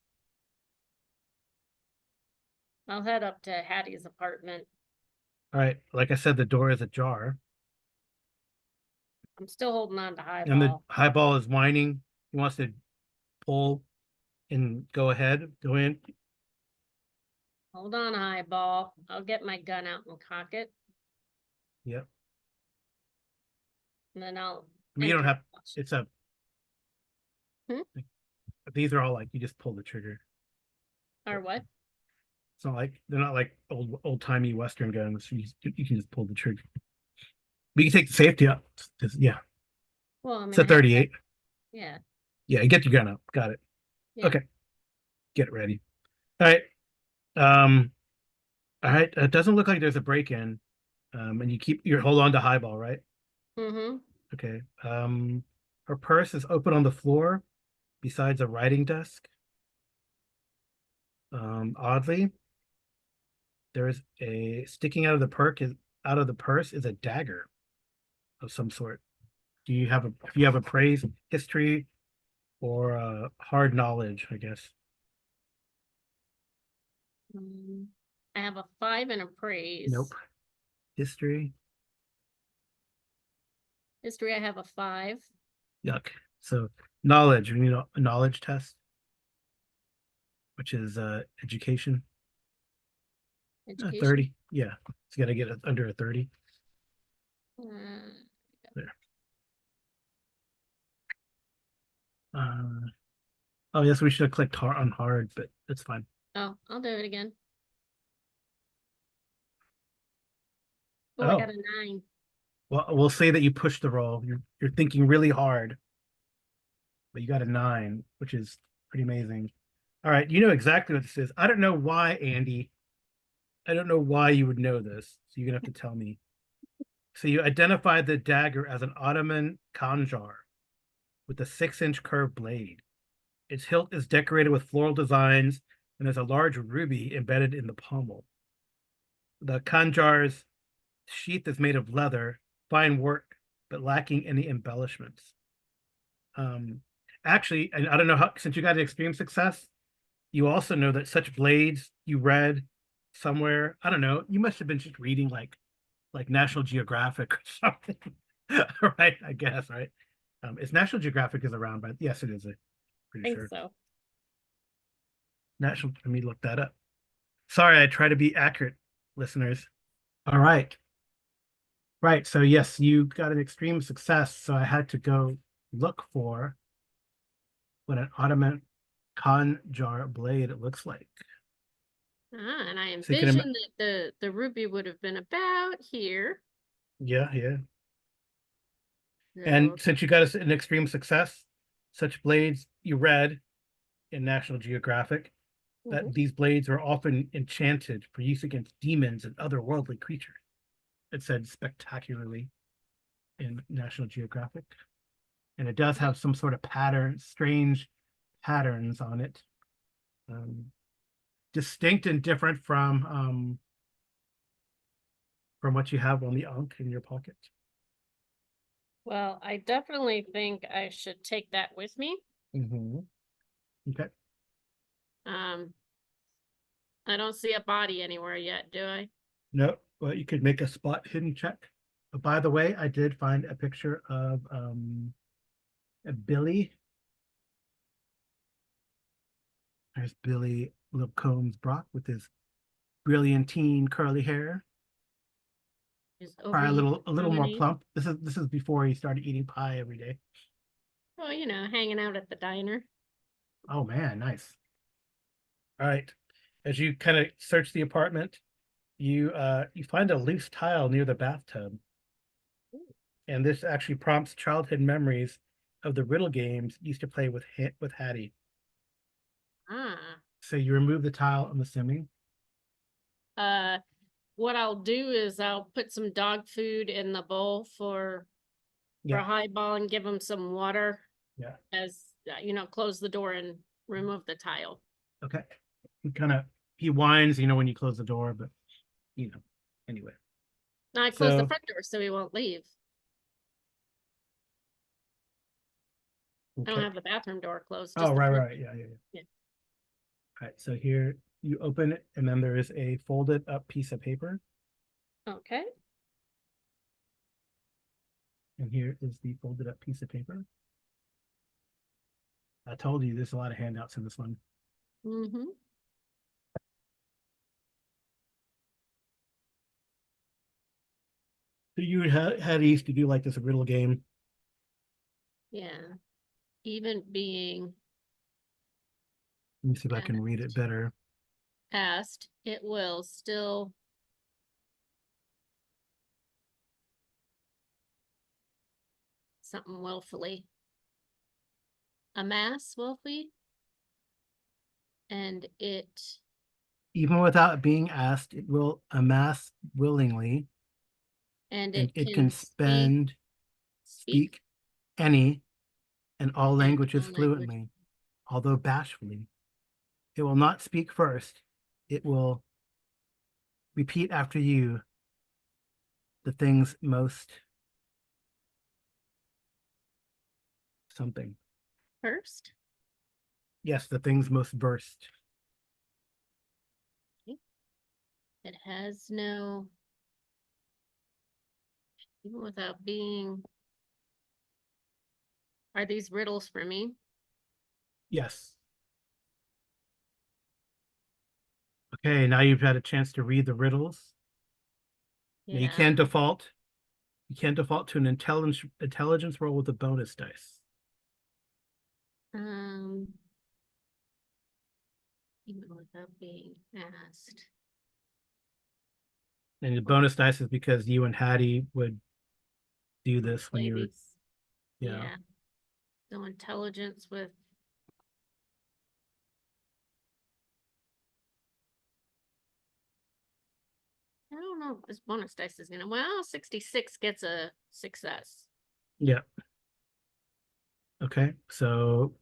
I'll head up to Hattie's apartment. All right. Like I said, the door is ajar. I'm still holding on to And the Highball. Highball is whining. He wants to pull and go in. Hold on, Highball. I'll get my gun out and cock it. Yep. And then I'll. You don't have. It's a. Hmm? These are all like you just pull the trigger. Or what? It's not like they're not like old timey Western guns. You can just pull the trigger. But you can take the safety up. Yeah. Well, I mean, it's a 38. Yeah. Yeah, get your gun up. Got it. Yeah. Okay. Get it ready. All right. All right. It doesn't look like there's a break-in. And you hold on to Highball, right? Mm-hmm. Okay. Her purse is open on the floor besides a writing desk. Oddly, there is a sticking out of the purse is a dagger of some sort. Do you have a praise history or hard knowledge, I guess? I have a 5 and a praise. Nope. History. History, I have a 5. Yuck. So knowledge, we need a knowledge test, which is education. 30. Yeah. It's got to get under a 30. There. Oh, yes, we should have clicked on hard, but it's fine. Oh, I'll do it again. Oh, I got a 9. Well, we'll say that you pushed the roll. You're thinking really hard, but you got a 9, which is pretty amazing. All right, you know exactly what this is. I don't know why, Andy. I don't know why you would know this, so you're gonna have to tell me. So you identified the dagger as an Ottoman khanjar with a 6-inch curved blade. Its hilt is decorated with floral designs and there's a large ruby embedded in the pommel. The khanjar's sheath is made of leather, fine work, but lacking any embellishments. Actually, and I don't know how, since you got an extreme success, you also know that such blades you read somewhere. I don't know. You must have been just reading like National Geographic or something, right? I guess, right? Is National Geographic is around, but yes, it is. I'm pretty sure. So. Let me look that up. Sorry, I try to be accurate, listeners. All right. Right. So yes, you got an extreme success. So I had to go look for what an Ottoman khanjar blade it looks like. And I envisioned that the ruby would have been about here. Yeah. And since you got an extreme success, such blades you read in National Geographic that these blades are often enchanted for use against demons and otherworldly creatures. It said spectacularly in National Geographic. And it does have some sort of strange patterns on it. Distinct and different from what you have on the Ankh in your pocket. Well, I definitely think I should take that with me. Okay. I don't see a body anywhere yet, do I? No, but you could make a spot hidden check. But by the way, I did find a picture of Billy. There's Billy little Combs Brock with his brilliantine curly hair. Is Probably overly a little more dominate. plump. This is before he started eating pie every day. Well, hanging out at the diner. Oh man, nice. All right. As you kind of search the apartment, you find a loose tile near the bathtub, and this actually prompts childhood memories of the riddle games you used to play with Hattie. Ah. So you remove the tile, I'm assuming. Uh, what I'll do is I'll put some dog food in the bowl for Yeah, Highball and give him some water yeah. as close the door and remove the tile. Okay. He whines, when you close the door, but anyway. Now I close the So front door so he won't leave. I don't okay. have the bathroom door closed, Oh, just the right, front. right. Yeah, yeah, yeah. Yeah. All right. So here you open it, and then there is a folded up piece of paper. Okay. And here is the folded up piece of paper. I told you there's a lot of handouts in this one. Mm-hmm. So you had used to do like this riddle game. Yeah. Even being Let me see if I can read it better. asked, it will still something willfully amass willfully, and it Even without being asked, it will amass willingly, and and it it can can speak speak any and all and languages all language. fluently, although bashfully. It will not speak first. It will repeat after you the things most something. First, Yes, the things most burst. it has no, even without being, are these riddles for me? Yes. Okay, now you've had a chance to read the riddles. Now you Yeah. can't default. You can't default to an intelligence roll with a bonus dice. Um, even without being asked. And the bonus dice is because you and Hattie would do this when Play you were, these. yeah. Yeah. So intelligence with I don't know if this bonus dice is gonna, well, 66 gets a success. Yeah. Okay. So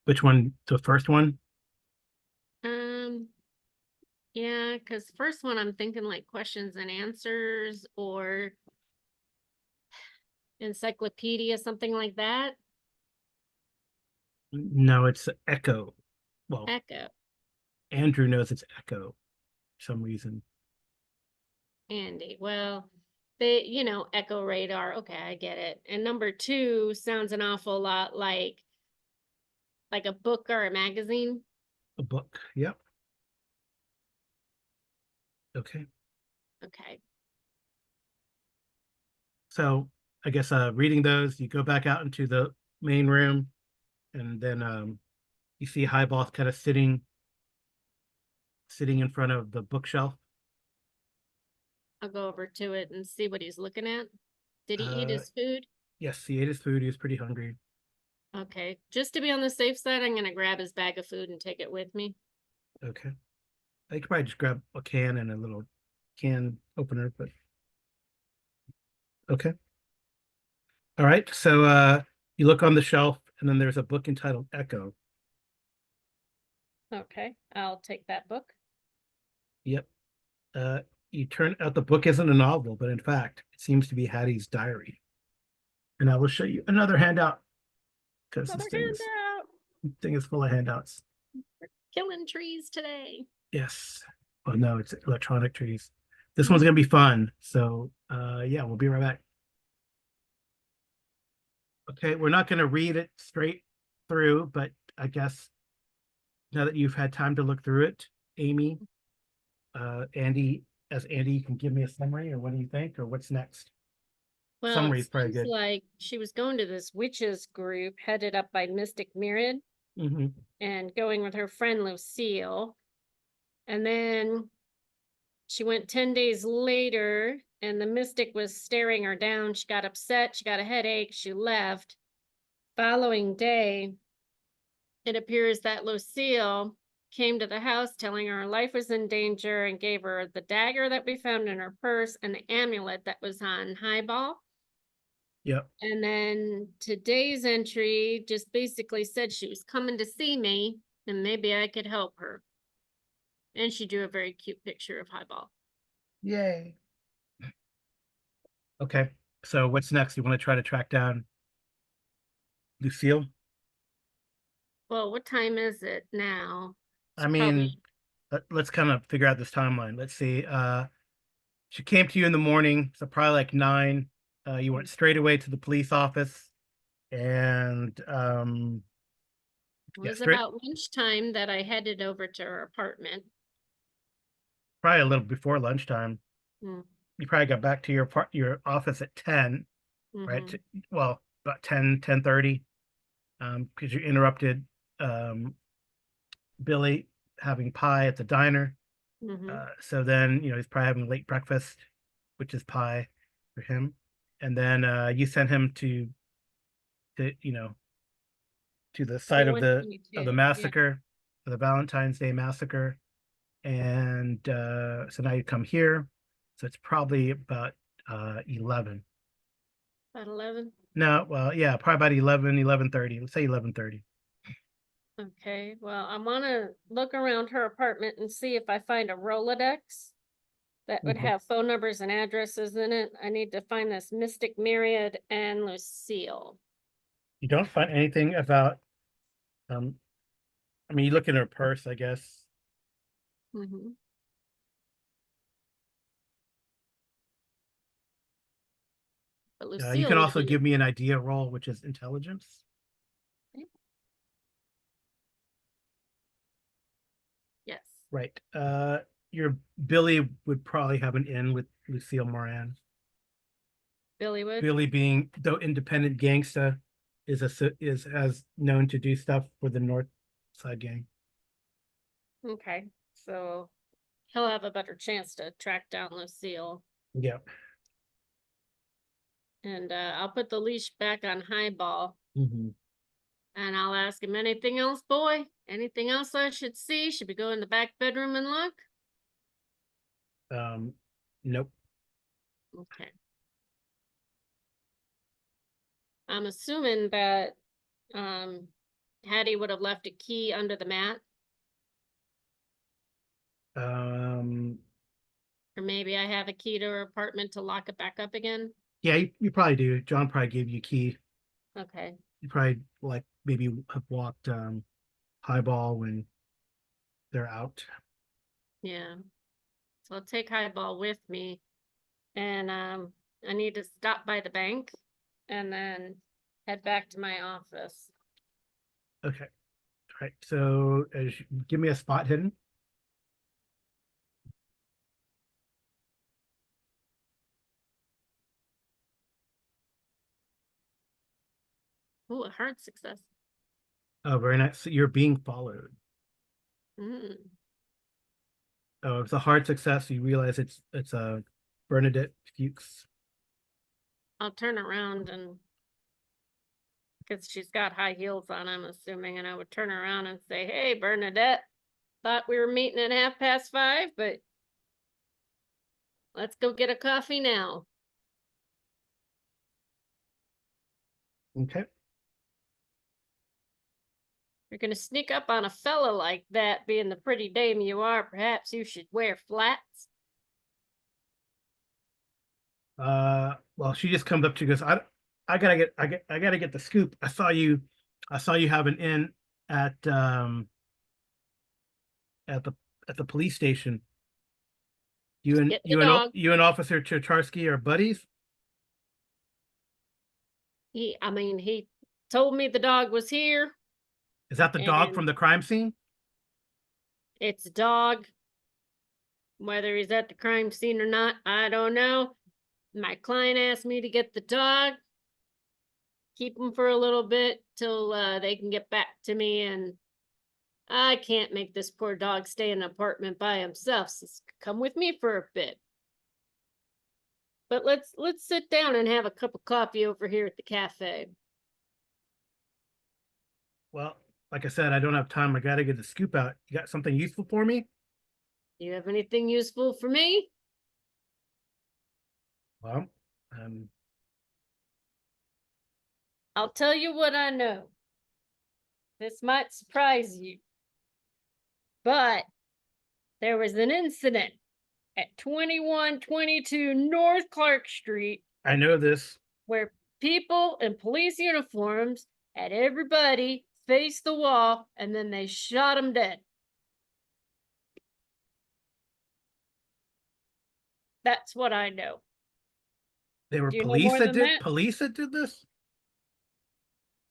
which one? The first one? Um, yeah, because first one I'm thinking like questions and answers or encyclopedia, something like that. No, it's Echo. Well, Echo, Andrew knows it's Echo for some reason. Andy. Well, Echo radar. Okay, I get it. And number two sounds an awful lot like a book or a magazine. A book. Yep. Okay. Okay. So I guess reading those, you go back out into the main room, and then you see Highball kind of sitting in front of the bookshelf. I'll go over to it and see what he's looking at. Did he eat Uh, his food? yes, he ate his food. He was pretty hungry. Okay. Just to be on the safe side, I'm gonna grab his bag of food and take it with me. Okay. I could probably just grab a can and a little can opener, but okay. All right. So you look on the shelf, and then there's a book entitled Echo. Okay. I'll take that book. Yep. Uh, you turn out the book isn't a novel, but in fact, it seems to be Hattie's diary. And I will show you another handout because Another handout. this thing is full of handouts. Killing trees today. Yes. Oh no, it's electronic trees. This one's gonna be fun. So yeah, we'll be right back. Okay, we're not gonna read it straight through, but I guess now that you've had time to look through it, Amy, Andy, as Andy, you can give me a summary, or what do you think, or what's next? Well, it Summary is probably sounds good. like she was going to this witches group headed up by Mystic Myriad Mm-hmm. and going with her friend Lucille. And then she went 10 days later, and the mystic was staring her down. She got upset, she got a headache, she left. Following day, it appears that Lucille came to the house telling her life was in danger and gave her the dagger that we found in her purse and the amulet that was on Highball. Yep. And then today's entry just basically said she was coming to see me and maybe I could help her. And she drew a very cute picture of Highball. Yay. Okay. So what's next? You want to try to track down Lucille? Well, what time is it now? It's I mean, probably let's kind of figure out this timeline. Let's see. She came to you in the morning, so probably like 9. You went straight away to the police office, and it yeah, was straight, about lunchtime that I headed over to her apartment. probably a little before lunchtime. Mm, You probably got back to your office at 10, right? mm-hmm, Well, about 10:30, because you interrupted um Billy having pie at the diner. mm-hmm. So then, he's probably having late breakfast, which is pie for him. And then you sent him to to the site of the 2122. Yeah, massacre, of the Valentine's Day massacre. And so now you come here. So it's probably about 11. about 11. No, well, yeah, probably about 11:30. Let's say 11:30. Okay, well, I want to look around her apartment and see if I find a Rolodex that would Okay. have phone numbers and addresses in it. I need to find this Mystic Myriad and Lucille. You don't find anything about um I mean, you look in her purse, I guess. Mm-hmm. But You can Lucille would also be, give me an idea roll, which is intelligence. yes, Right. Your Billy would probably have an in with Lucille Moran. Billy would. Billy, being though independent gangsta, is as known to do stuff for the North Side Gang. Okay, so he'll have a better chance to track down Lucille. Yeah. And I'll put the leash back on Highball Hmm. and I'll ask him, anything else, boy? Anything else I should see? Should we go in the back bedroom and look? Nope. Okay. I'm assuming that um Hattie would have left a key under the mat, Um, or maybe I have a key to her apartment to lock it back up again. yeah, you probably do. John probably gave you a key. Okay. You probably like maybe have walked Highball when they're out. Yeah. So I'll take Highball with me and I need to stop by the bank and then head back to my office. Okay. All right. So give me a spot hidden. Oh, a hard success. Oh, very nice. So you're being followed. Mm. Oh, it's a hard success. You realize it's a Bernadette Fuchs. I'll turn around and because she's got high heels on, I'm assuming, and I would turn around and say, "Hey, Bernadette, thought we were meeting at 5:30, but let's go get a coffee now." Okay. You're gonna sneak up on a fella like that, being the pretty dame you are. Perhaps you should wear flats. Well, she just comes up to you, goes, I gotta get the scoop. I saw you have an in at at the at the police station. Get the dog. You and Officer Chacharski are buddies. I mean, he told me the dog was here, Is that the dog and from the crime scene? It's a dog. Whether he's at the crime scene or not, I don't know. My client asked me to get the dog, keep him for a little bit till they can get back to me, and I can't make this poor dog stay in an apartment by himself. So come with me for a bit. But let's sit down and have a cup of coffee over here at the cafe. Well, like I said, I don't have time. I gotta get the scoop out. You got something useful for me? Do you have anything useful for me? Well, I'll tell you what I know. This might surprise you, but there was an incident at 2122 North Clark Street I know this. where people in police uniforms had everybody face the wall and then they shot them dead. That's what I know. They were Do you know more than that? police that did this?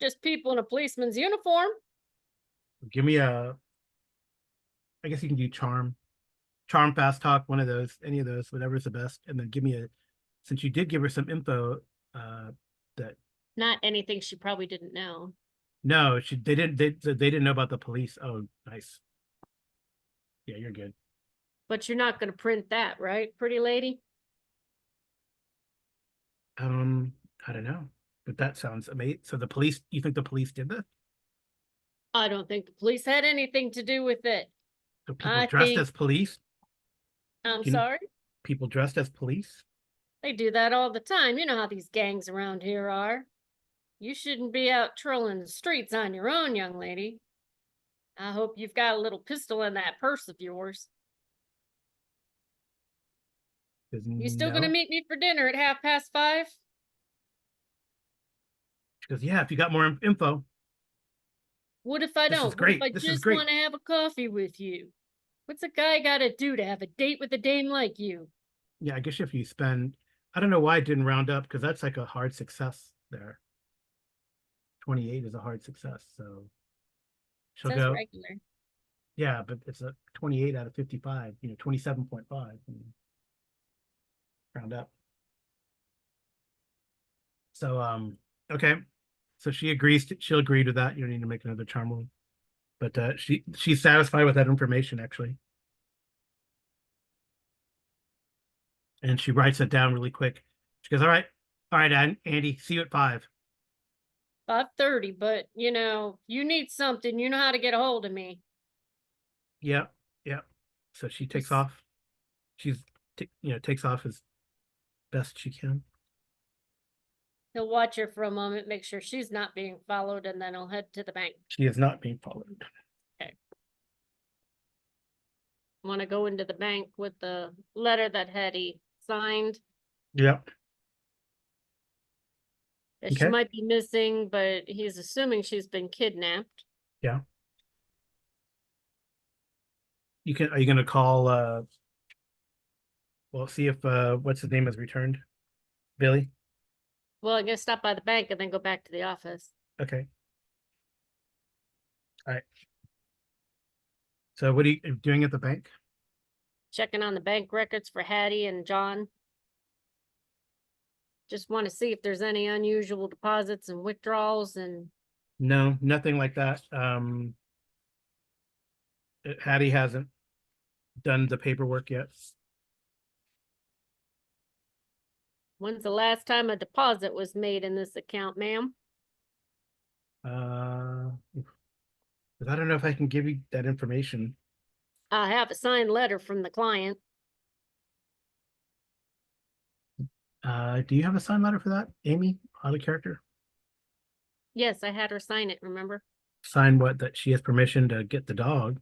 Just people in a policeman's uniform. Give me I guess you can do charm, fast talk, one of those, any of those, whatever's the best. And then give me since you did give her some info, that Not anything she probably didn't know. no, they didn't know about the police. Oh, nice. Yeah, you're good. But you're not going to print that, right, pretty lady? I don't know, but that sounds amazing. So you think the police did this? I don't think the police had anything to do with it. So people I dressed think, as police? I'm You know, sorry, people dressed as police? they do that all the time. You know how these gangs around here are. You shouldn't be out trolling the streets on your own, young lady. I hope you've got a little pistol in that purse of yours. You still gonna No. meet me for dinner at 5:30? Because yeah, if you got more info, What if I this is don't? What if great. I This is just great. want to have a coffee with you? What's a guy gotta do to have a date with a dame like you? Yeah, I guess if you spend, I don't know why it didn't round up because that's like a hard success there. 28 is a hard success. So she'll Says go, regular. yeah, but it's a 28 out of 55, 27.5 round up. So, okay. So she'll agree to that. You don't need to make another charm roll. But she's satisfied with that information actually. And she writes it down really quick. She goes, all right, Andy, see you at 5. 5:30, but you need something, you know how to get a hold of me. Yeah, yeah. So she takes Just off. She's takes off as best she can. he'll watch her for a moment, make sure she's not being followed, and then he'll head to the bank. She is not being followed. Okay. Want to go into the bank with the letter that Hattie signed. Yeah. That she Okay. might be missing, but he's assuming she's been kidnapped. Yeah. Are you gonna call well, see if what's his name is returned? Billy? Well, I'm gonna stop by the bank and then go back to the office. Okay. All right. So what are you doing at the bank? Checking on the bank records for Hattie and John. Just want to see if there's any unusual deposits and withdrawals, and No, nothing like that. Hattie hasn't done the paperwork yet. when's the last time a deposit was made in this account, ma'am? Uh, I don't know if I can give you that information. I have a signed letter from the client. Do you have a sign letter for that, Amy, out of character? Yes, I had her sign it, remember? Sign what? That she has permission to get the dog.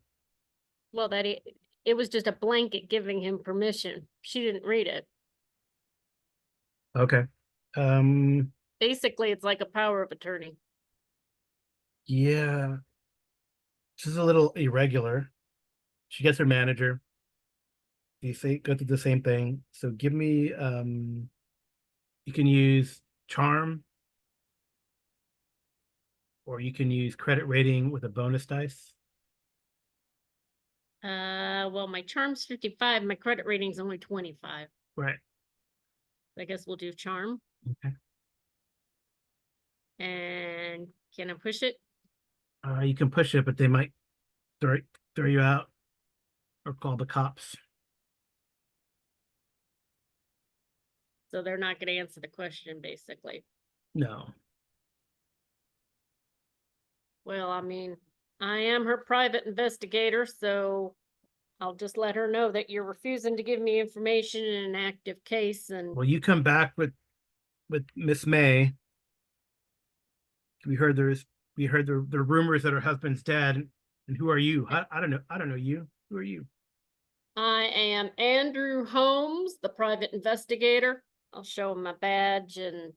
Well, it was just a blanket giving him permission. She didn't read it. Okay. Um, Basically, it's like a power of attorney. yeah. This is a little irregular. She gets her manager. You say go through the same thing. So give me you can use charm or you can use credit rating with a bonus dice. Well, my charm's 55, my credit rating's only 25. Right. I guess we'll do charm. Okay. And can I push it? You can push it, but they might throw you out or call the cops. So they're not going to answer the question, basically. No. Well, I mean, I am her private investigator, so I'll just let her know that you're refusing to give me information in an active case. And Well, you come back with Miss May. We heard the rumors that her husband's dead. And who are you? I don't know. I don't know you. Who are you? I am Andrew Holmes, the private investigator. I'll show him my badge, and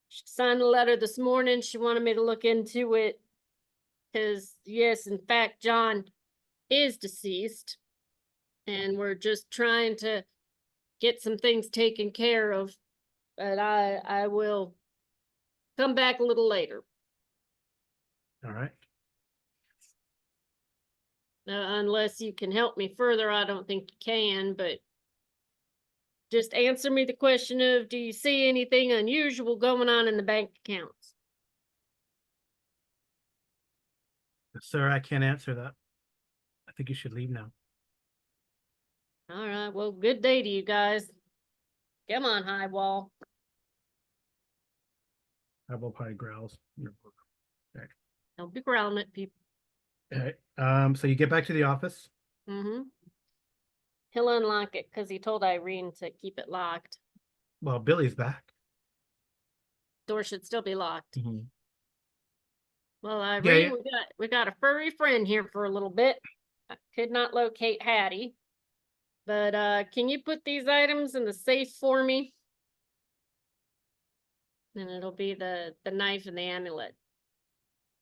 she signed a letter this morning. She wanted me to look into it because, yes, in fact, John is deceased, and we're just trying to get some things taken care of. But I will come back a little later. All right. Unless you can help me further, I don't think you can, but just answer me the question of, do you see anything unusual going on in the bank accounts? Sir, I can't answer that. I think you should leave now. All right, well, good day to you guys. Come on, Highball. Highball probably growls. Okay. Don't be growling at people. All right. So you get back to the office. Mm-hmm. He'll unlock it because he told Irene to keep it locked. Well, Billy's back. Door should still be locked. Mm-hmm. Well, Irene, Yeah. we got a furry friend here for a little bit. I could not locate Hattie. But can you put these items in the safe for me? And it'll be the knife and the amulet.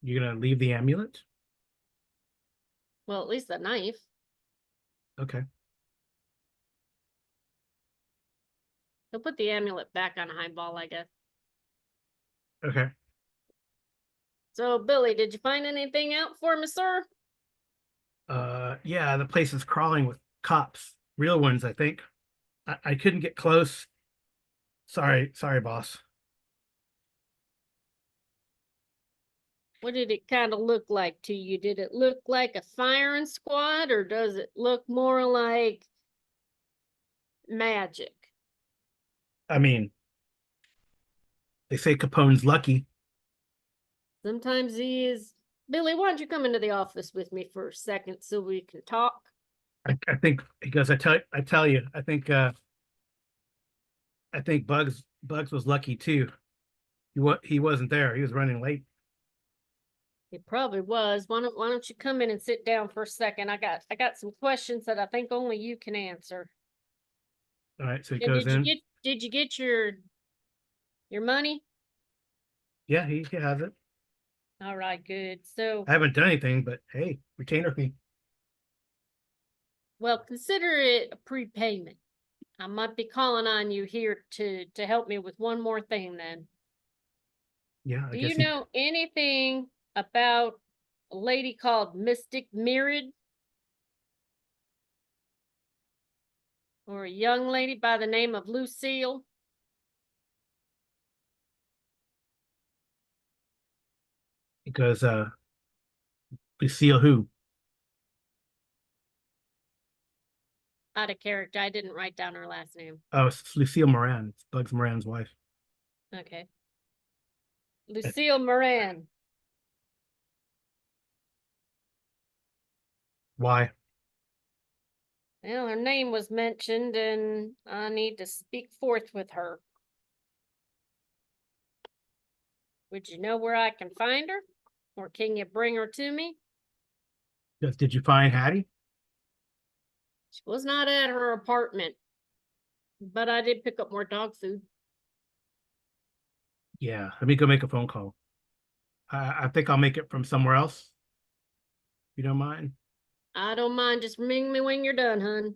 You're gonna leave the amulet? Well, at least the knife. Okay. He'll put the amulet back on Highball, I guess. Okay. So, Billy, did you find anything out for me, sir? Yeah, the place is crawling with cops. Real ones, I think. I couldn't get close. Sorry, boss. What did it kind of look like to you? Did it look like a firing squad, or does it look more like magic? I mean, they say Capone's lucky. Sometimes he is. Billy, why don't you come into the office with me for a second so we can talk? I think because I tell you, I think Bugs was lucky too. He wasn't there. He was running late. It probably was. Why don't you come in and sit down for a second? I got some questions that I think only you can answer. All right, so he And goes in. did you get your money? Yeah, he has it. All right, good. So, I haven't done anything, but hey, retainer fee. well, consider it a prepayment. I might be calling on you here to help me with one more thing then. Yeah, I Do guess you know anything about a lady called Mystic Myriad? Or a young lady by the name of Lucille? because Lucille who? Out of character. I didn't write down her last name. Oh, it's Lucille Moran. It's Bugs Moran's wife. Okay. Lucille Moran. Why? Well, her name was mentioned and I need to speak forth with her. Would you know where I can find her? Or can you bring her to me? Did you find Hattie? She was not at her apartment, but I did pick up more dog food. Yeah, let me go make a phone call. I think I'll make it from somewhere else. If you don't mind. I don't mind. Just ring me when you're done, hun.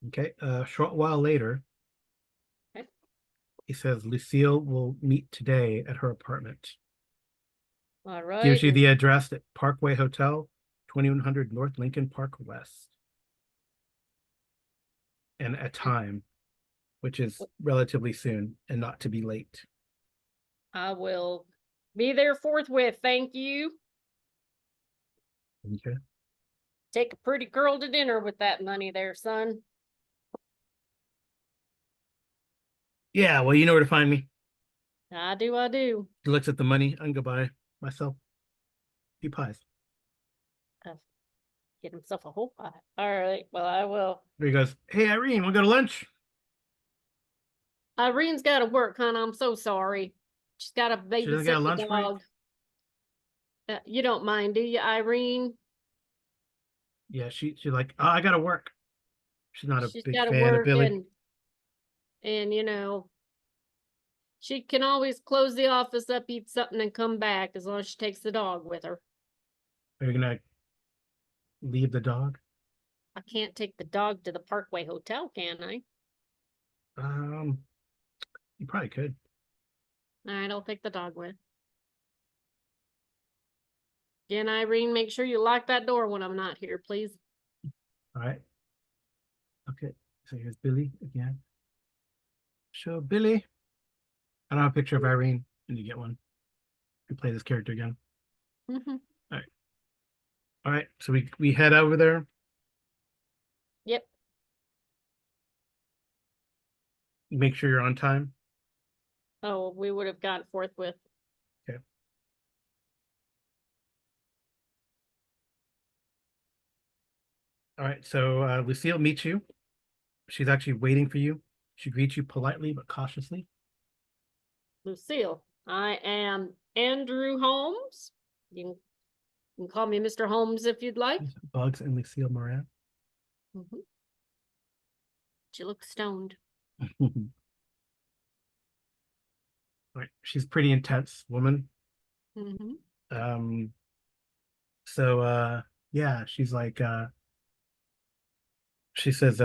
Okay. A short while later, Okay. he says Lucille will meet today at her apartment. All right. Gives you the address at Parkway Hotel, 2100 North Lincoln Park West. and a time, which is relatively soon and not to be late. I will be there forthwith. Thank you. Okay. Take a pretty girl to dinner with that money there, son. Yeah, well, you know where to find me. I do, I do. He looks at the money and go buy myself few pies. Uh, get himself a whole pie. All right, well, I will. There he goes. Hey, Irene, wanna go to lunch? Irene's got to work, hon. I'm so sorry. She's got to She doesn't get a babysit the lunch break? dog. You don't mind, do you, Irene? Yeah, she's like, oh, I gotta work. She's not a She's big got to fan of work, Billy. and she can always close the office up, eat something, and come back as long as she takes the dog with her. Are you gonna leave the dog? I can't take the dog to the Parkway Hotel, can I? Um, you probably could. All right, I'll take the dog with. Again, Irene, make sure you lock that door when I'm not here, please. All right. Okay. So here's Billy again. Show Billy. I don't have a picture of Irene. And you get one. You play this character again. Mm-hmm. All right. All right. So we head over there. Yep. Make sure you're on time. Oh, we would have got forthwith. Okay. All right. So Lucille meets you. She's actually waiting for you. She greets you politely but cautiously. Lucille, I am Andrew Holmes. You can call me Mr. Holmes if you'd like. Bugs and Lucille Moran. Mm-hmm. She looks stoned. Right. She's pretty intense woman. Mm-hmm. So yeah, she's like she says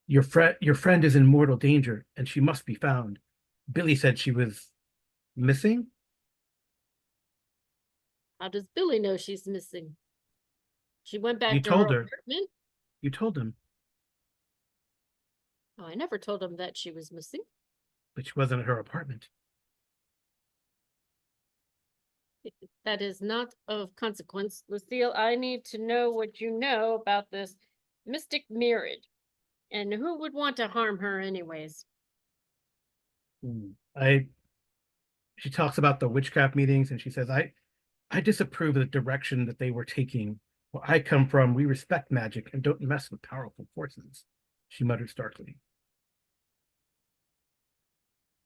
your friend is in mortal danger and she must be found. Billy said she was missing. How does Billy know she's missing? She went You back to her told her. apartment. You told him, Oh, I never told him that she was missing. but she wasn't at her apartment. That is not of consequence. Lucille, I need to know what you know about this mystic Myriad. And who would want to harm her anyways? I She talks about the witchcraft meetings and she says, I disapprove of the direction that they were taking. Where I come from, we respect magic and don't mess with powerful forces, she muttered starkly.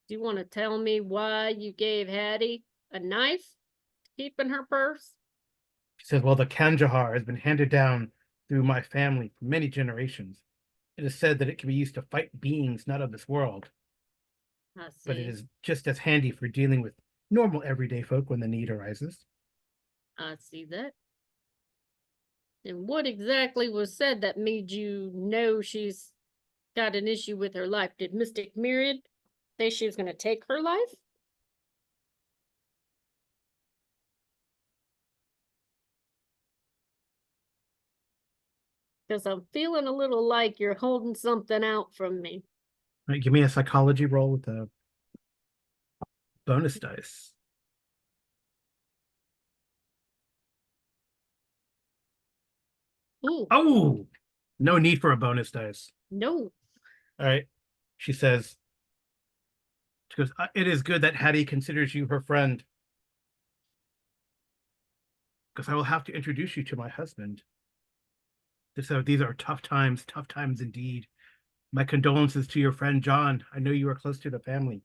Do you want to tell me why you gave Hattie a knife to keep in her purse? She says, well, the Kanjahar has been handed down through my family for many generations. It is said that it can be used to fight beings not of this world, I but it see. is just as handy for dealing with normal everyday folk when the need arises. I see that. And what exactly was said that made you know she's got an issue with her life? Did Mystic Myriad say she was going to take her life? Because I'm feeling a little like you're holding something out from me. All right, give me a psychology roll with a bonus dice. Ooh, Oh, no need for a bonus dice. no. All right. She says, she goes, it is good that Hattie considers you her friend, because I will have to introduce you to my husband. So these are tough times indeed. My condolences to your friend John. I know you are close to the family.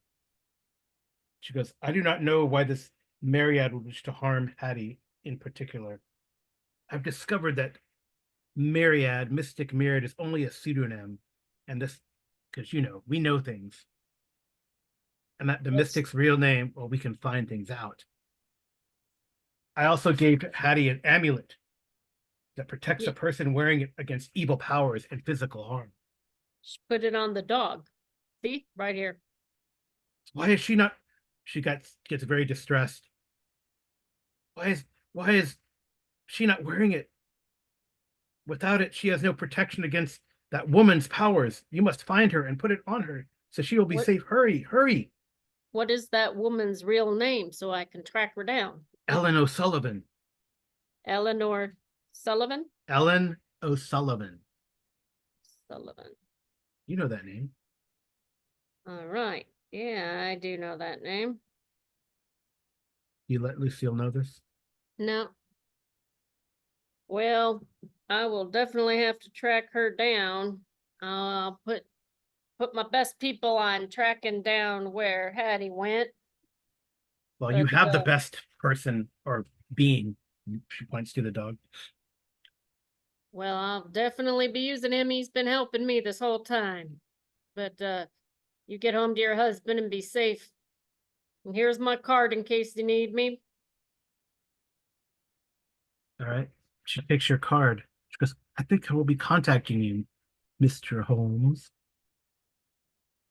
She goes, I do not know why this Myriad would wish to harm Hattie in particular. I've discovered that Myriad, Mystic Myriad, is only a pseudonym. And this, because, we know things. And that the Yes. Mystic's real name, well, we can find things out. I also gave Hattie an amulet that protects Yeah. a person wearing it against evil powers and physical harm. She put it on the dog. See, right here. Why is she not? She gets very distressed. Why is she not wearing it? Without it, she has no protection against that woman's powers. You must find her and put it on her so she will be What safe. Hurry, hurry. what is that woman's real name so I can track her down? Ellen O'Sullivan. Eleanor Sullivan? Ellen O'Sullivan. Sullivan. You know that name. All right. Yeah, I do know that name. You let Lucille know this? No. Well, I will definitely have to track her down. I'll put my best people on tracking down where Hattie went. Well, you But have the best person or being. She points to the dog. well, I'll definitely be using him. He's been helping me this whole time. But you get home to your husband and be safe. And here's my card in case you need me. All right. She takes your card. She goes, I think I will be contacting you, Mr. Holmes.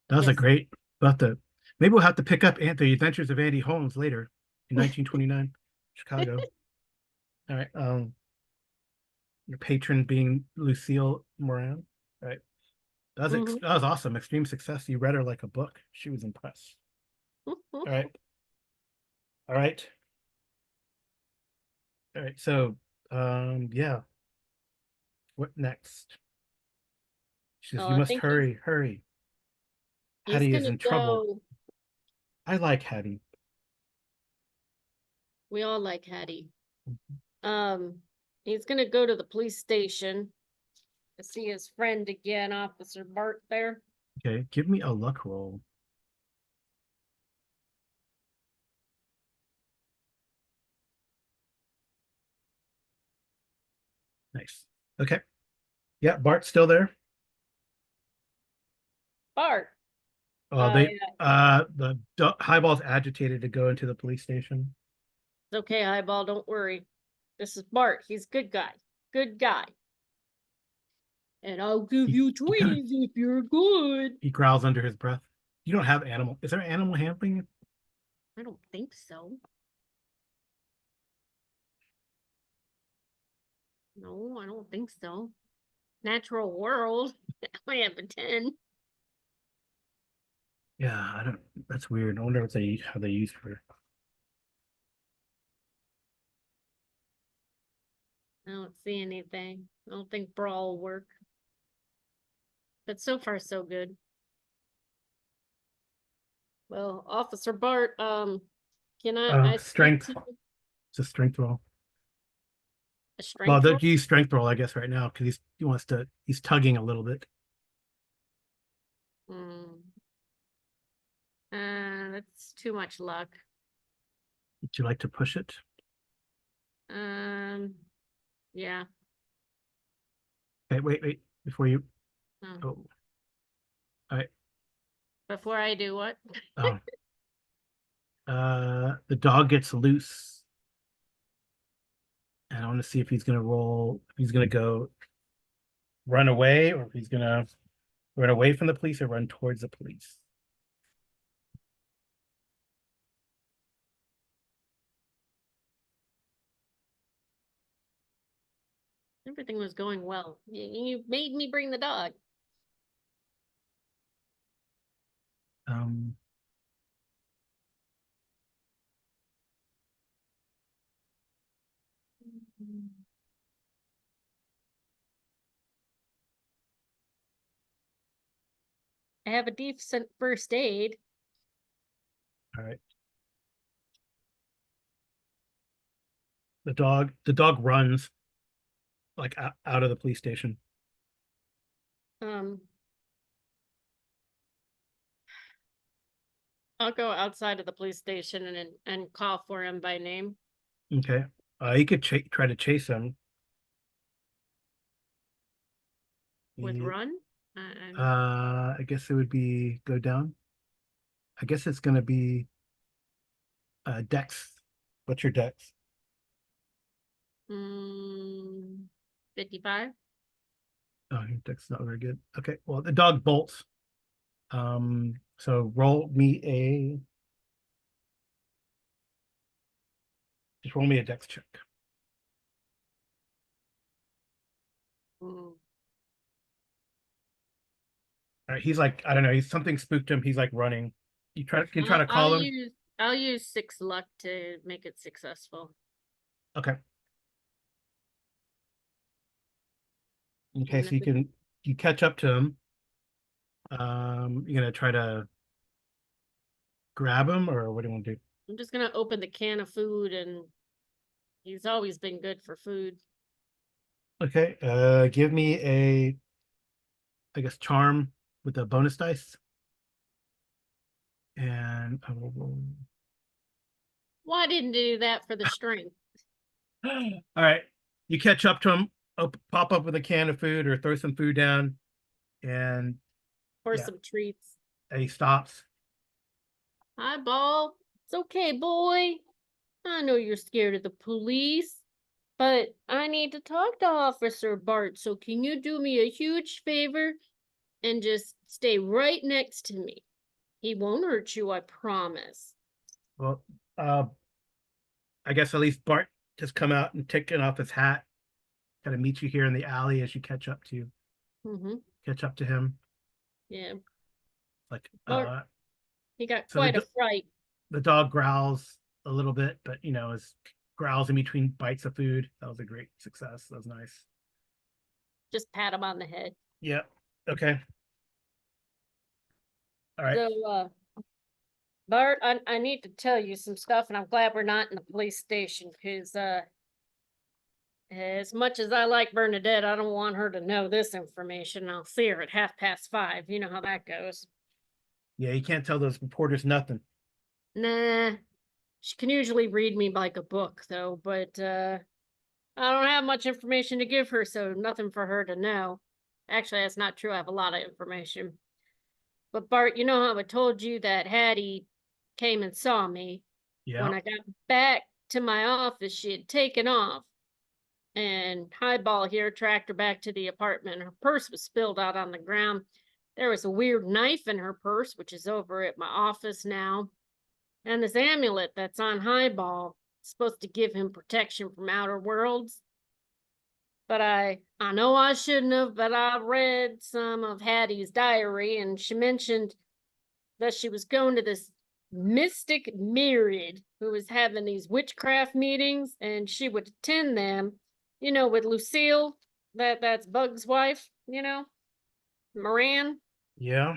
That was a Yes. great about the maybe we'll have to pick up The Adventures of Andy Holmes later in 1929, Chicago. All right. Your patron being Lucille Moran. All right. Mhm. That was awesome. Extreme success. You read her like a book. She was impressed. All right. All right. All right. So yeah. What next? She says, Well, you I must think he's hurry, hurry. he's Hattie is gonna in trouble. go. I like Hattie. We all like Hattie. He's gonna go to the police station to see his friend again, Officer Bart there. Okay, give me a luck roll. Nice. Okay. Yeah, Bart's still there. Bart. They Yeah, Highball's agitated to go into the police station. it's okay, Highball, don't worry. This is Bart. He's good guy. Good guy. And I'll give you He kind of trees if you're good. he growls under his breath. You don't have animal. Is there animal handling? I don't think so. No, I don't think so. Natural world. I have a 10. Yeah, I don't. That's weird. I wonder what they how they use her. I don't see anything. I don't think brawl will work. But so far so good. Well, Officer Bart, can I speak Strength. to It's a strength roll. a Well, strength they roll? use strength roll, I guess, right now because he's tugging a little bit. Hmm. That's too much luck. Would you like to push it? Um, yeah. Okay, wait. Before you. Oh. Oh, all right. Before I do what? Oh, the dog gets loose, and I want to see if he's gonna roll. If he's gonna go run away, or if he's gonna run away from the police or run towards the police. Everything was going well. You made me bring the dog. Um, I have a decent first aid. all right. The dog runs like out of the police station. Um, I'll go outside of the police station and call for him by name. Okay. You could try to chase him. With He, run? I guess it would be go down. I guess it's gonna be Dex. What's your Dex? 55. Oh, your Dex is not very good. Okay, well the dog bolts. So roll me a Dex check. Mm. All right, he's like, I don't know, he's something spooked him. He's like running. Can you try I'll, to I'll call him? use I'll use 6 luck to make it successful. Okay. Okay, And so if it, you catch up to him. You're gonna try to grab him, or what do you want to do? I'm just gonna open the can of food, and he's always been good for food. Okay, give me a, I guess, charm with the bonus dice. And I will roll. Why didn't you do that for the strength All right. You catch up to him, pop up with a can of food or throw some food down, and or yeah, some treats? and he stops. Highball, it's okay, boy. I know you're scared of the police, but I need to talk to Officer Bart, so can you do me a huge favor and just stay right next to me? He won't hurt you, I promise. Well, uh, I guess at least Bart just come out and taking off his hat, kind of meet you here in the alley as you Mm-hmm. catch up to him. Yeah, Like, Bart, he got so quite a fright. the dog growls a little bit, but is growls in between bites of food. That was a great success. That was nice. Just pat him on the head. Yeah. Okay. All right. So, Bart, I need to tell you some stuff, and I'm glad we're not in the police station, because as much as I like Bernadette, I don't want her to know this information. I'll see her at 5:30. You know how that goes. Yeah, you can't tell those reporters nothing. Nah, she can usually read me like a book, though, but I don't have much information to give her, so nothing for her to know. Actually, that's not true. I have a lot of information. But Bart, you know how I told you that Hattie came and saw me? Yeah. When I got back to my office, she had taken off, and Highball here tracked her back to the apartment. Her purse was spilled out on the ground. There was a weird knife in her purse, which is over at my office now. And this amulet that's on Highball is supposed to give him protection from outer worlds. But I know I shouldn't have, but I read some of Hattie's diary, and she mentioned that she was going to this mystic myriad who was having these witchcraft meetings, and she would attend them, with Lucille, that's Bug's wife, Moran. Yeah.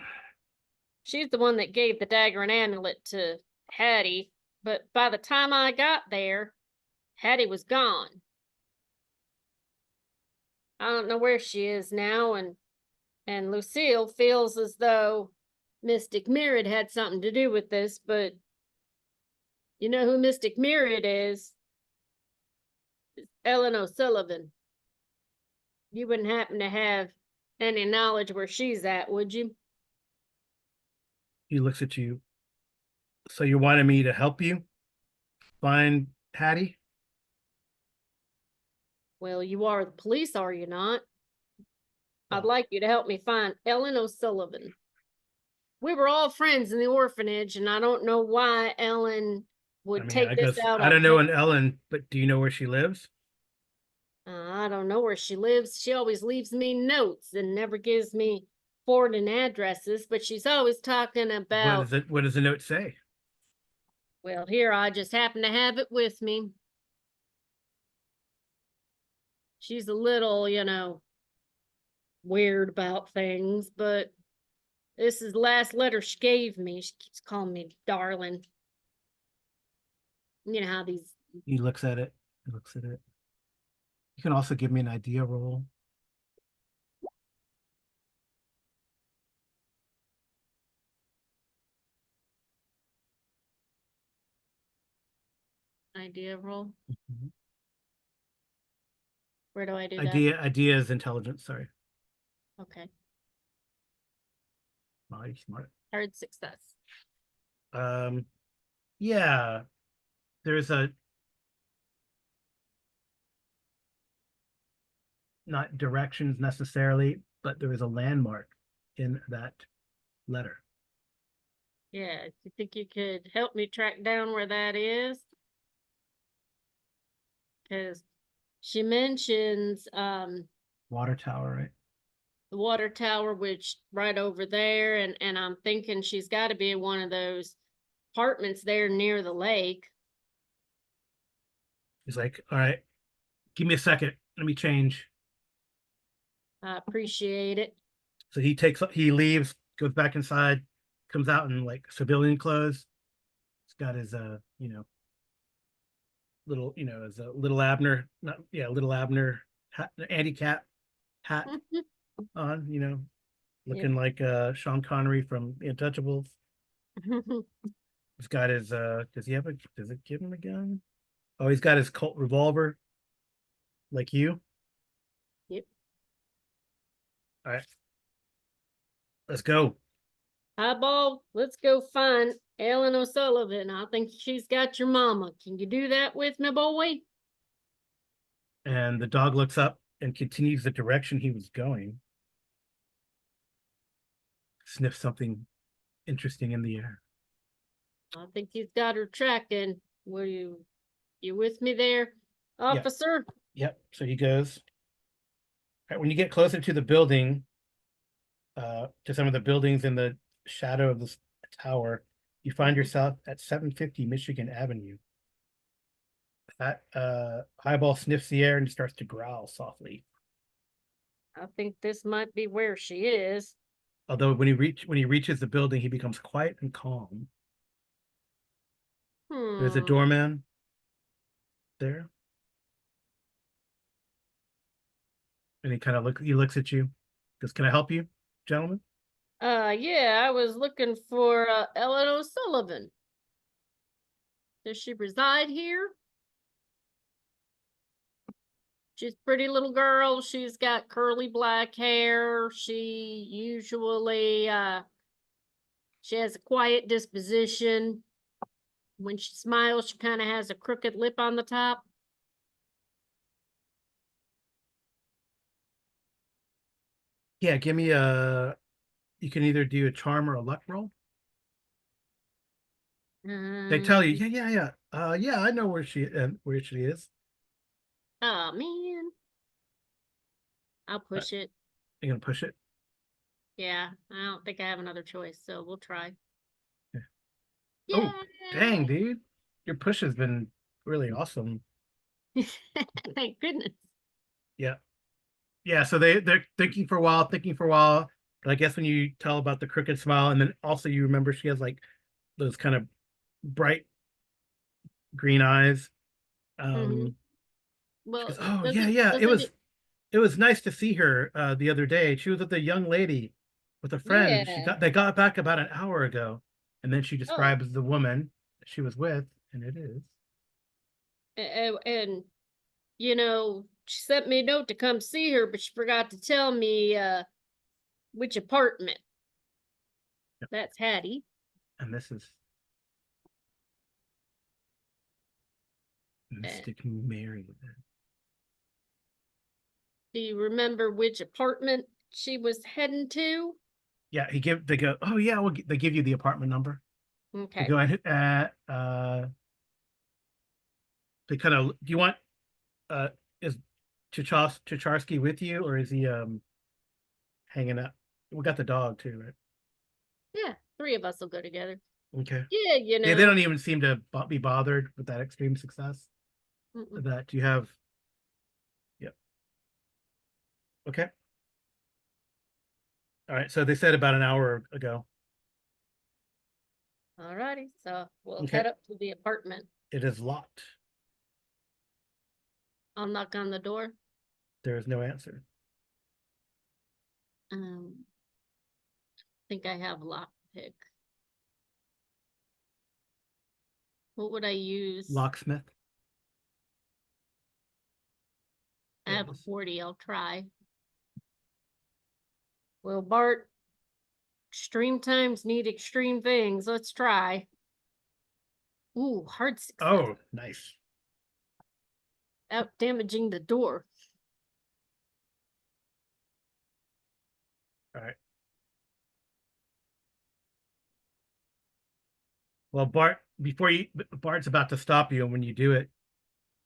She's the one that gave the dagger and amulet to Hattie, but by the time I got there, Hattie was gone. I don't know where she is now, and Lucille feels as though Mystic Myriad had something to do with this, but you know who Mystic Myriad is? It's Ellen O'Sullivan. You wouldn't happen to have any knowledge where she's at, would you? He looks at you. So you wanted me to help you find Hattie? Well, you are the police, are you not? I'd Well, like you to help me find Ellen O'Sullivan. We were all friends in the orphanage, and I don't know why Ellen I would mean, take I this guess out I on don't know Hattie. an Ellen, but do you know where she lives? I don't know where she lives. She always leaves me notes and never gives me forwarding addresses, but she's always talking about, What does the note say? well, here, I just happen to have it with me. She's a little, weird about things, but this is the last letter she gave me. She keeps calling me darling. You know how these He looks at it. He looks at it. You can also give me an idea roll. idea roll. Mhm. Where do I do that? Idea is intelligence. Sorry. Okay. Oh, you're smart. Hard success. Um, yeah, there's a not directions necessarily, but there is a landmark in that letter. Yeah. You think you could help me track down where that is? Because she mentions water tower, right? The water tower, which right over there, and I'm thinking she's got to be in one of those apartments there near the lake. He's like, all right, give me a second. Let me change. I appreciate it. So he leaves, goes back inside, comes out in like civilian clothes. He's got his little, his little Abner, not yeah, little Abner hat, Andy Cat hat on, Yep. looking like Sean Connery from The Untouchables. He's got his does it give him a gun? Oh, he's got his Colt revolver, like you. Yep. All right, let's go. Highball, let's go find Ellen O'Sullivan. I think she's got your mama. Can you do that with me, boy? And the dog looks up and continues the direction he was going. Sniffs something interesting in the air. I think he's got her tracking. Were you with me there, Yep, officer? yep. So he goes. Right, when you get closer to the building, to some of the buildings in the shadow of this tower, you find yourself at 750 Michigan Avenue. That Highball sniffs the air and starts to growl softly. I think this might be where she is. Although when he reaches the building, he becomes quiet and calm. There's a Hmm. doorman there, and he looks at you. Goes, "Can I help you, gentlemen?" Yeah, I was looking for Ellen O'Sullivan. Does she reside here? She's a pretty little girl. She's got curly black hair. She has a quiet disposition. When she smiles, she kind of has a crooked lip on the top. Yeah, give me a. You can either do a charm or a luck roll. They tell you, Um, yeah, yeah, yeah. Yeah, I know where she is. oh man, I'll Uh, push it. you gonna push it? Yeah, I don't think I have another choice, so we'll try. Yeah. Oh, dang, Yay! dude, your push has been really awesome. Thank goodness. Yeah, yeah. So they're thinking for a while. But I guess when you tell about the crooked smile, and then also you remember she has like those kind of bright green eyes. Hmm. Um, she Well, goes, "Oh does yeah, it yeah. does it It was nice to see her the other day. She was with a young lady with a friend. yeah. They got back about an hour ago, and then she Oh, describes the woman that she was with, and it is. and she sent me a note to come see her, but she forgot to tell me which apartment. Yep. That's Hattie. And this is Uh, Mystic Mary. do you remember which apartment she was heading to? Yeah, they go, oh yeah, they give you the apartment number. They Okay. go ahead they kind of do you want uh is Chicharski with you, or is he hanging out? We got the dog too, right? Yeah, three of us will go together. Okay. Yeah, Yeah, they don't even seem to be bothered with that extreme success. Mm-mm. That you have. Yep. Okay. All right. So they said about an hour ago. All righty. So we'll Okay. head up to the apartment. It is locked. I'll knock on the door. There is no answer. Think I have lockpick. What would I use? Locksmith. I There it have a is. 40. I'll try. Well, Bart, extreme times need extreme things. Let's try. Ooh, hard success. Oh, nice. Out damaging the door. All right. Well, Bart's about to stop you, and when you do it,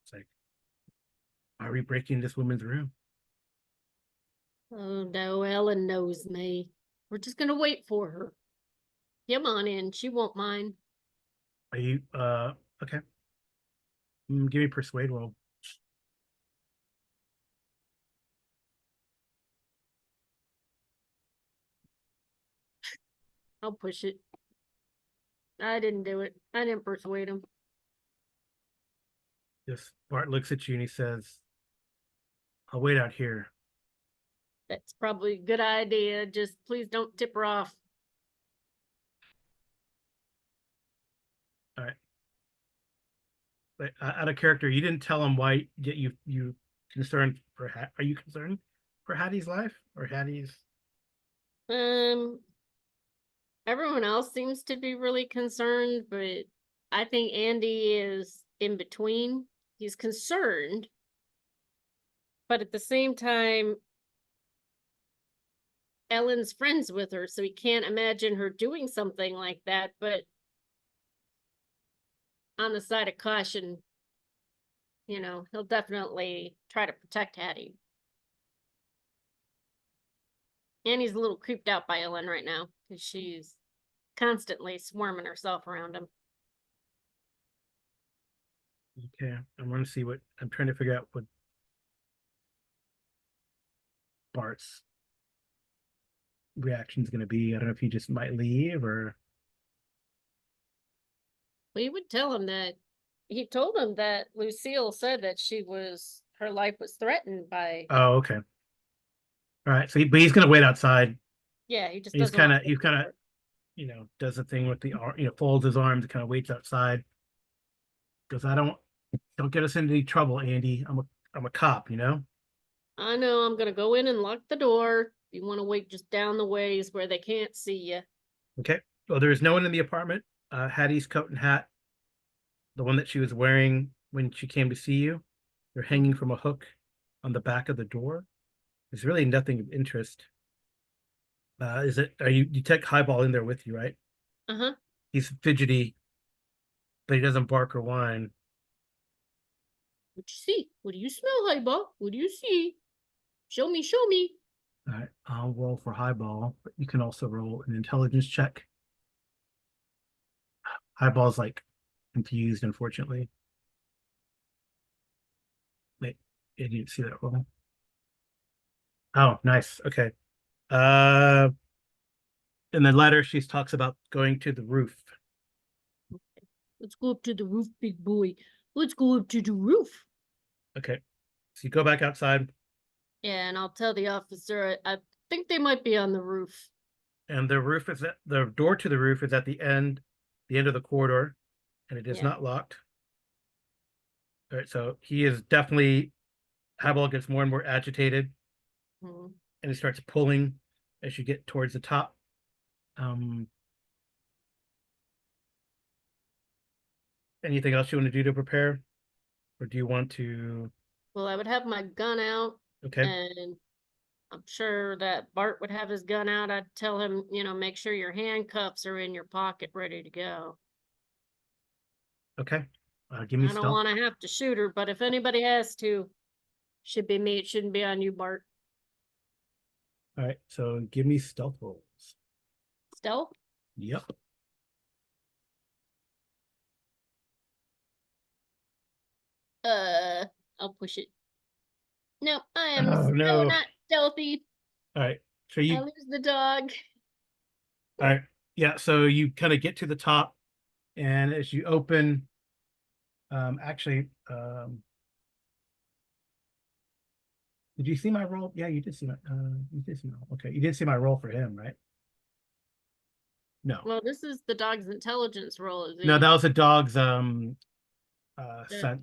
it's like, are we breaking this woman's room? Oh no, Ellen knows me. We're just gonna wait for her. Come on in, she won't mind. Are you okay? Give me persuade roll. I'll push it. I didn't do it. I didn't persuade him. Yes. Bart looks at you and he says, "I'll wait out here." That's probably a good idea. Just please don't tip her off. All right. But out of character, you didn't tell him why you concerned for Are you concerned for Hattie's life or Hattie's? Um, Everyone else seems to be really concerned, but I think Andy is in between. He's concerned, but at the same time, Ellen's friends with her, so he can't imagine her doing something like that. But on the side of caution, he'll definitely try to protect Hattie. And he's a little creeped out by Ellen right now because she's constantly swarming herself around him. Okay, I'm going to see what I'm trying to figure out what Bart's reaction is going to be. I don't know if he just might leave or. We would tell him that he told him that Lucille said that her life was threatened by. Oh, okay. All right. So, but he's going to wait outside. Yeah, he just He's doesn't want kind to of, he's open the kind of, door. does the thing with the arm, folds his arms, kind of waits outside. Because don't get us into any trouble, Andy. I'm a cop. I know, I'm gonna go in and lock the door. You want to wait just down the ways where they can't see you. Okay. Well, there is no one in the apartment. Hattie's coat and hat, the one that she was wearing when she came to see you, they're hanging from a hook on the back of the door. There's really nothing of interest. You take Highball in there with you, right? Uh-huh. He's fidgety, but he doesn't bark or whine. What you see? What do you smell, Highball? What do you see? Show me, show me. All right, I'll roll for Highball, but you can also roll an intelligence check. Highball's like confused, unfortunately. Wait, I didn't see that roll. Oh, nice. Okay. Uh, in the letter, she talks about going to the roof. Let's go up to the roof, big boy. Let's go up to the roof. Okay. So you go back outside, Yeah, and I'll tell the officer I think they might be on the roof. and the door to the roof is at the end of the corridor, and it is Yeah. not locked. All right, so he is definitely Highball gets more and more agitated, Hmm. and he starts pulling as you get towards the top. Um, Anything else you want to do to prepare, or do you want to? Well, I would have my gun out, Okay, and I'm sure that Bart would have his gun out. I'd tell him, make sure your handcuffs are in your pocket ready to go. okay. Give me I don't stealth. want to have to shoot her, but if anybody has to, should be me. It shouldn't be on you, Bart. All right, so give me stealth rolls. Stealth? Yep. Uh, I'll push it. No, I am Oh so no. not stealthy. All right. So I you lose the dog. all right. Yeah, so you kind of get to the top, and as you open, actually, did you see my roll? Yeah, you did see my roll. Okay, you did see my roll for him, right? No. Well, this is the dog's intelligence roll, is No, he? that was a dog's scent.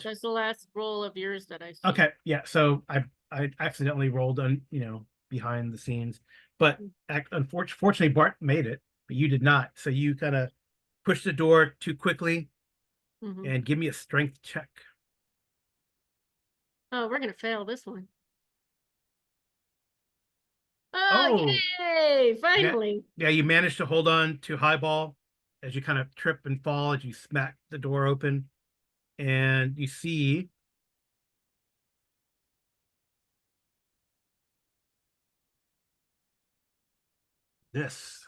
That's the last roll of yours that I see. Okay, yeah. So I accidentally rolled on behind the scenes, but unfortunately Bart made it, but you did not. So you kind of pushed the door too quickly Hmm. and give me a strength check. Oh, we're gonna fail this one. Oh, Oh, yay! yeah, Finally. yeah. You managed to hold on to Highball as you kind of trip and fall as you smack the door open, and you see this.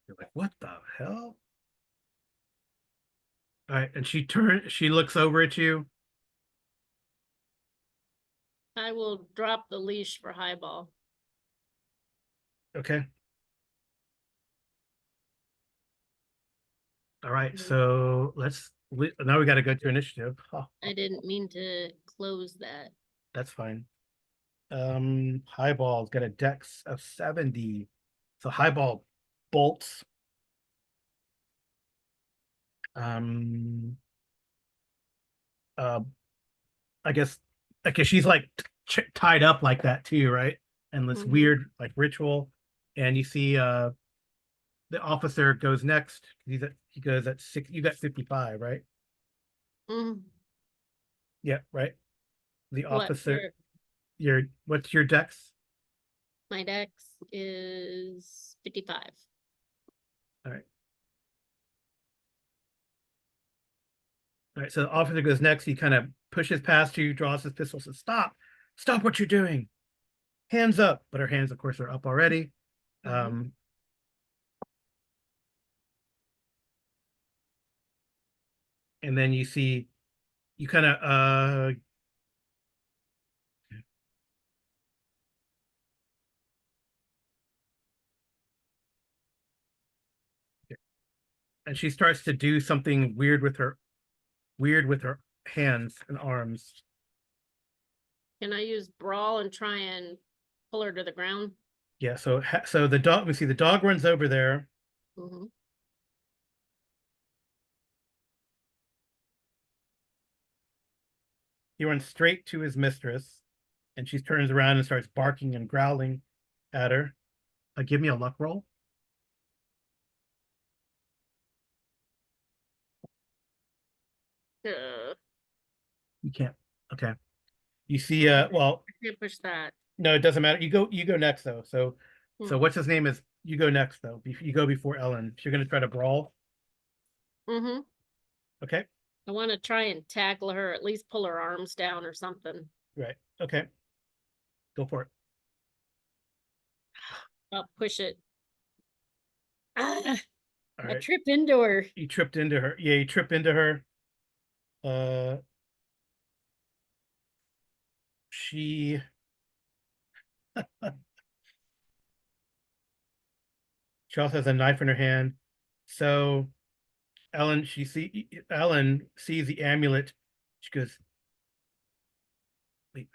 You're like, what the hell? All right, and she looks over at you. I will drop the leash for Highball. Okay. All right, so now we got to go to initiative. Oh, I didn't mean to close that. that's fine. Highball's got a dex of 70. So Highball bolts. Um, uh, I guess she's like tied up like that too, right? And this weird like ritual. And you see the officer goes next. He goes at 6. You got 55, right? Mm. Yeah, right. The What? officer, your what's your dex? My dex is 55. All right. All right. So the officer goes next. He kind of pushes past you, draws his pistol, says, "Stop! Stop what you're doing! Hands up!" But her hands, of course, are up already. Um, and then you see, you kind of and she starts to do something weird with her hands and arms. Can I use brawl and try and pull her to the ground? Yeah. So the dog. We see the dog runs over there. Mm-hmm. He runs straight to his mistress, and she turns around and starts barking and growling at her. Give me a luck roll. You can't. Okay. You see, well, I can't push that. no, it doesn't matter. You go next though. So Hmm. what's his name is you go next though. You go before Ellen. You're gonna try to brawl. Mm-hmm. Okay. I want to try and tackle her, at least pull her arms down or something. Right. Okay. Go for it. I'll push it. Ah, All I right. trip into her. You tripped into her. Yeah, you trip into her. Uh, she she also has a knife in her hand. So Ellen sees the amulet. She goes, wait.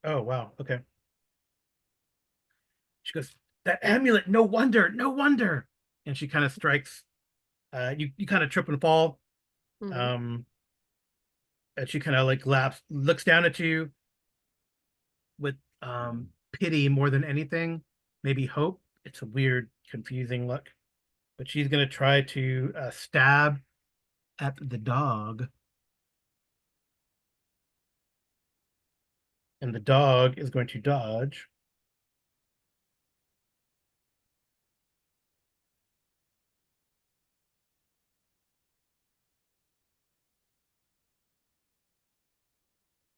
Oh wow. Okay. She goes, that amulet, no wonder, no wonder. And she kind of strikes, you kind of trip and fall. Mm-hmm. Um, and she kind of like looks down at you with pity more than anything, maybe hope. It's a weird, confusing look. But she's gonna try to stab at the dog. And the dog is going to dodge.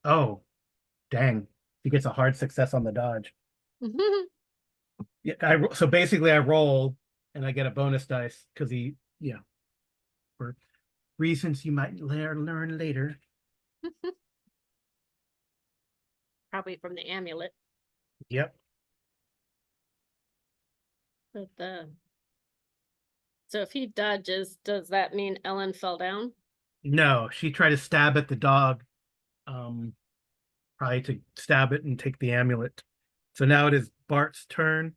Oh, dang. He gets a hard success on the dodge. Yeah, so basically I roll and I get a bonus dice because yeah, for reasons you might learn later. Probably from the amulet. Yep. But so if he dodges, does that mean Ellen fell down? No, she tried to stab at the dog, um, probably to stab it and take the amulet. So now it is Bart's turn.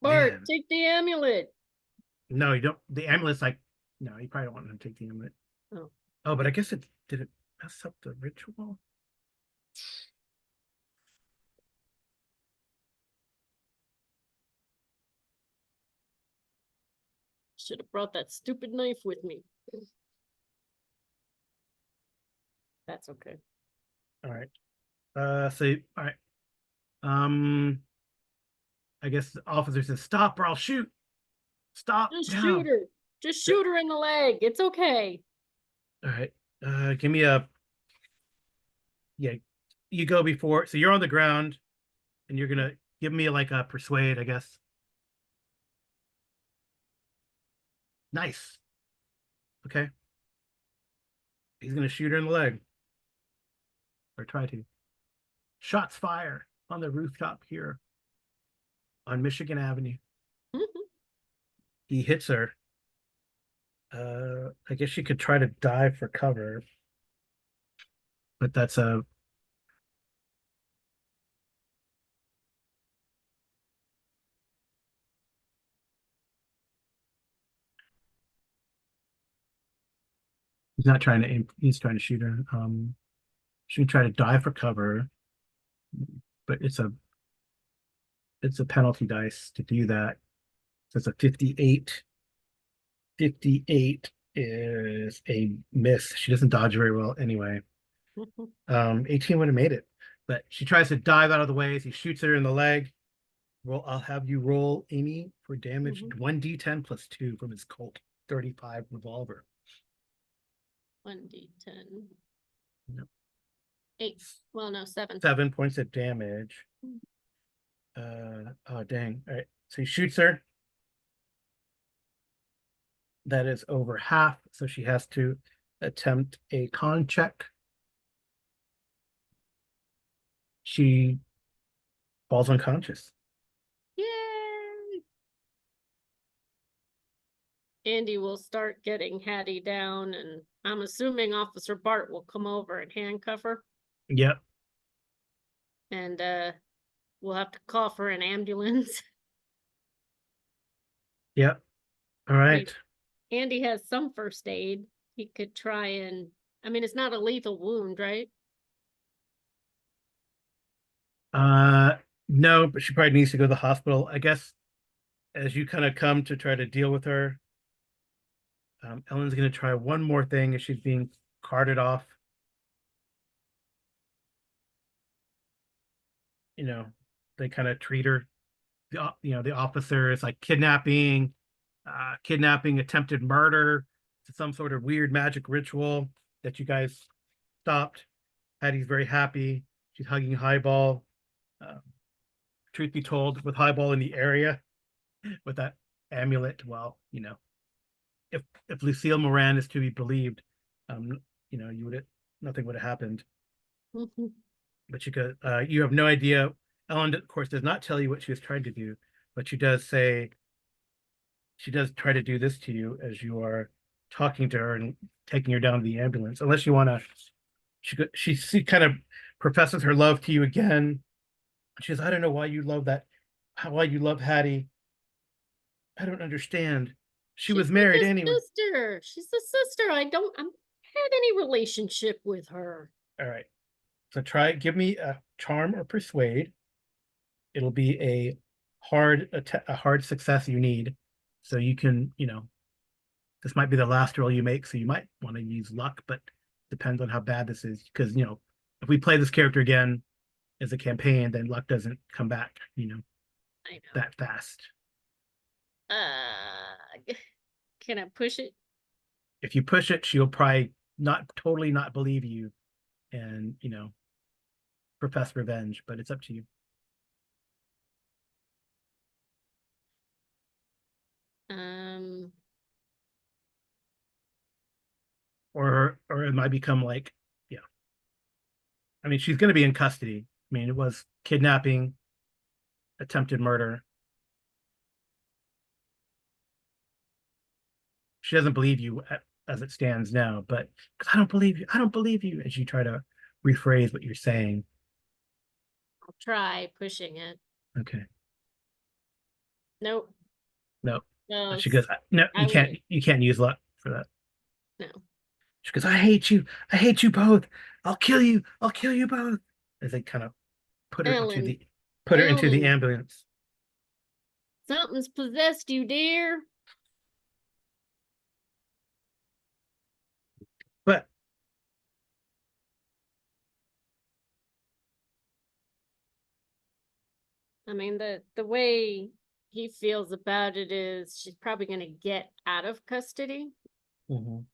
Bart, Man, take the amulet. no, you don't. The amulet's like, no, you probably don't want him to take the amulet. Oh. Oh, but I guess did it mess up the ritual? Should have brought that stupid knife with me. That's okay. All right. All right. I guess the officer says, stop or I'll shoot. Stop Just shoot now. her. Just shoot her in the leg. It's okay. All right. Give me a yeah. You go before. So you're on the ground, and you're gonna give me like a persuade, I guess. Nice. Okay. He's gonna shoot her in the leg, or try to. Shots fire on the rooftop here on Michigan Avenue. He hits her. I guess she could try to dive for cover, but that's a he's not trying to aim, he's trying to shoot her. She can try to dive for cover, but it's a penalty dice to do that. So it's a 58. 58 is a miss. She doesn't dodge very well anyway. 18 would have made it, but she tries to dive out of the way as he shoots her in the leg. Well, I'll have you roll, Amy, for damage 1d10 plus 2 from his Colt 35 revolver. 1d10. Yep. 8. Well, no, 7. 7 points of damage. Oh, dang. All right. So he shoots her. That is over half. So she has to attempt a con check. She falls unconscious. Yay! Andy will start getting Hattie down, and I'm assuming Officer Bart will come over and handcuff her. Yep. And we'll have to call for an ambulance. Yep. All right. Andy has some first aid. He could try and, I mean, it's not a lethal wound, right? No, but she probably needs to go to the hospital. I guess as you kind of come to try to deal with her, Ellen's going to try one more thing as she's being carted off. You know, they kind of treat her, the officer is like kidnapping, attempted murder, to some sort of weird magic ritual that you guys stopped. Hattie's very happy. She's hugging Highball. Uh, Truth be told, with Highball in the area, with that amulet, well, if Lucille Moran is to be believed, you would nothing would have happened. But you have no idea. Ellen, of course, does not tell you what she was trying to do, but she does try to do this to you as you are talking to her and taking her down to the ambulance. Unless you want to, she kind of professes her love to you again. She says, "I don't know why you love that, why you love Hattie. I don't understand. She She's was like married a anyway." sister. She's a sister. I don't had any relationship with her. All right. So give me a charm or persuade. It'll be a hard success you need. So you can, this might be the last roll you make, so you might want to use luck, but depends on how bad this is. Because, if we play this character again as a campaign, then luck doesn't come back, I know. that fast. Can I push it? If you push it, she'll probably not believe you and, profess revenge, but it's up to you. Um, Or it might become like, yeah. I mean, she's going to be in custody. I mean, it was kidnapping, attempted murder. She doesn't believe you as it stands now, but I don't believe you. I don't believe you. As you try to rephrase what you're saying. I'll try pushing it. Okay. Nope. No. No, She goes, no, I win. you can't use luck for that. No. She goes, I hate you. I hate you both. I'll kill you. I'll kill you both. As they kind of put her into Ellen. the put her into the Ellen. ambulance. Something's possessed you, dear. But I mean the way he feels about it is she's probably going to get out of custody. Mhm.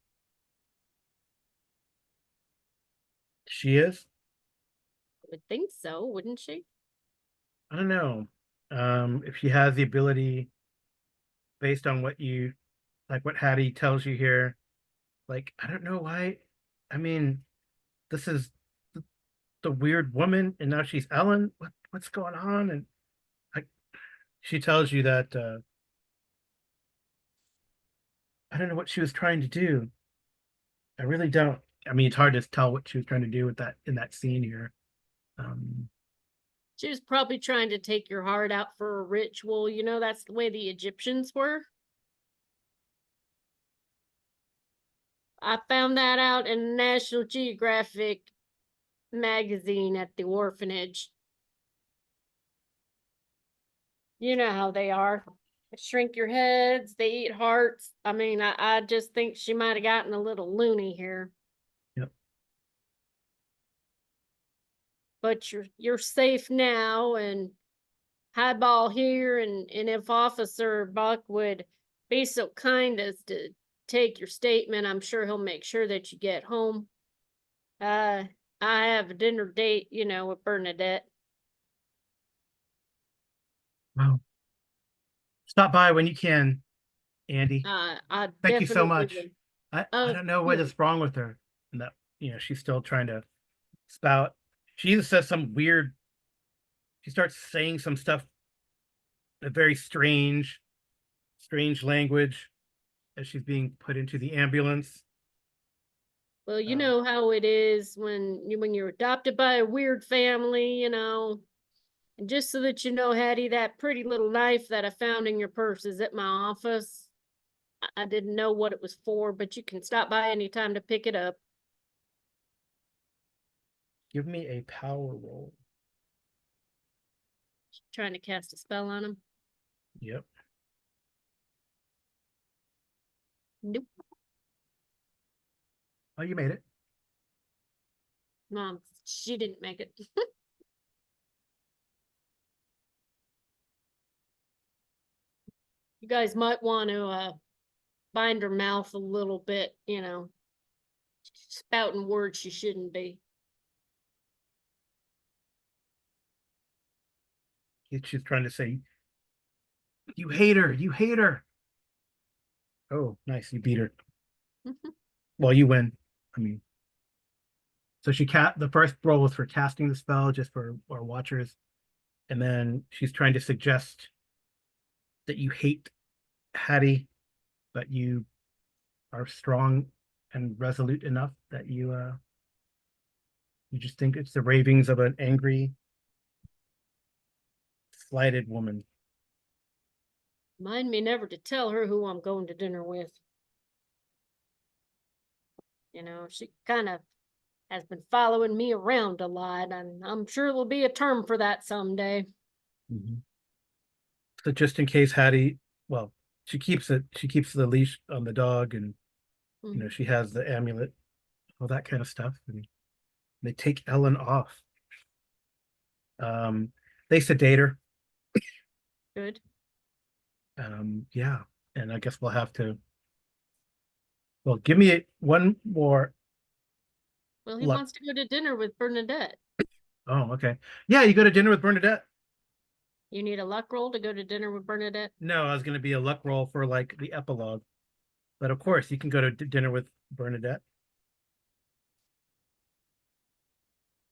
She is? I would think so, wouldn't she? I don't know. If she has the ability based on what you like what Hattie tells you here, like I don't know why. I mean, this is the weird woman and now she's Ellen. What's going on? And like she tells you that I don't know what she was trying to do. I really don't. I mean, it's hard to tell what she was trying to do with that in that scene here. Um, She was probably trying to take your heart out for a ritual. You know, that's the way the Egyptians were. I found that out in National Geographic magazine at the orphanage. You know how they are. They shrink your heads, they eat hearts. I mean, I just think she might have gotten a little loony here. yep. But you're safe now, and Highball here, and if Officer Buck would be so kind as to take your statement, I'm sure he'll make sure that you get home. I have a dinner date, you know, with Bernadette. Well, stop by when you can, Andy. I Thank you so definitely much. will. I don't know what Cool. is wrong with her. And that she's still trying to spout. She even says some weird. She starts saying some stuff, a very strange language as she's being put into the ambulance. Well, you Um, know how it is when you're adopted by a weird family, you know. And just so that you know, Hattie, that pretty little knife that I found in your purse is at my office. I didn't know what it was for, but you can stop by anytime to pick it up. give me a power roll. Trying to cast a spell on him. Yep. Nope. Oh, you made it. Mom, she didn't make it. You guys might want to bind her mouth a little bit, you know, spouting words she shouldn't be. She's trying to say, "You hate her. You hate her." Oh, nice. You beat her. Well, you win. I mean, so the first roll was for casting the spell, just for our watchers, and then she's trying to suggest that you hate Hattie, but you are strong and resolute enough that you just think it's the ravings of an angry, slighted woman. Mind me never to tell her who I'm going to dinner with. You know, she kind of has been following me around a lot, and I'm sure there'll be a term for that someday. Mhm. So just in case Hattie, well, she keeps the leash on the dog, and Mhm. she has the amulet, all that kind of stuff, and they take Ellen off. Um, they sedate her. Good. Yeah, and I guess we'll have to. Well, give me one more Well, he luck. wants to go to dinner with Bernadette. Oh, okay. Yeah, you go to dinner with Bernadette. You need a luck roll to go to dinner with Bernadette. No, I was going to be a luck roll for like the epilogue, but of course you can go to dinner with Bernadette.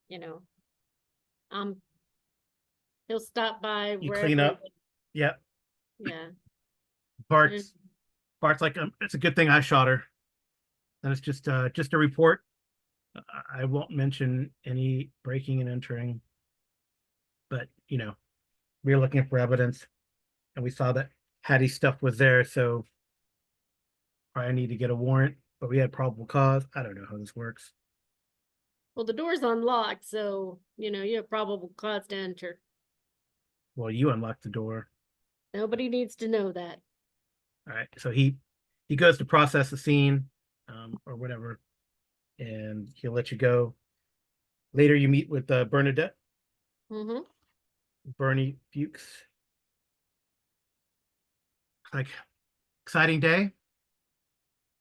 You know, um, he'll stop by You clean wherever. up. Yeah, Yeah. Bart's Bart's like it's a good thing I shot her. And it's just a report. I won't mention any breaking and entering, but we were looking for evidence, and we saw that Hattie's stuff was there, so probably need to get a warrant. But we had probable cause. I don't know how this works. Well, the door's unlocked, so you know you have probable cause to enter. Well, you unlocked the door. Nobody needs to know that. All right, so he goes to process the scene, or whatever, and he'll let you go. Later, you meet with Mm-hmm. Bernie Fuchs. Like, exciting day.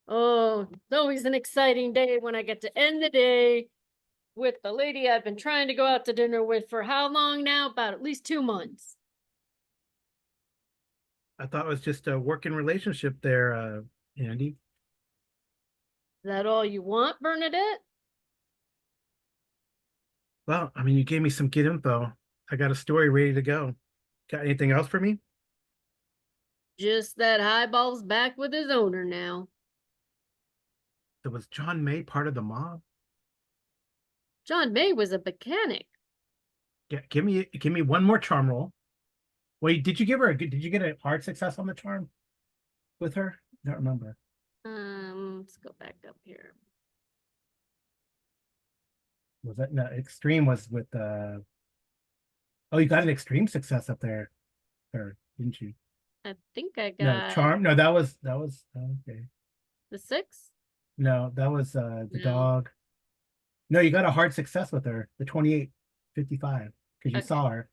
Oh, it's always an exciting day when I get to end the day with the lady I've been trying to go out to dinner with for how long now? About at least 2 months. I thought it was just a working relationship there, Andy. Is that all you want, Bernadette? Well, I mean, you gave me some good info. I got a story ready to go. Got anything else for me? Just that Highball's back with his owner now. So was John May part of the mob? John May was a mechanic. Yeah, give me one more charm roll. Wait, did you give her a good? Did you get a hard success on the charm with her? I don't remember. Let's go back up here. Was that no extreme was with oh, you got an extreme success up there, or didn't you? I think I No, got charm. No, that was okay. the 6. No, that was the No. dog. No, you got a hard success with her, the 2855, because you Okay. saw her.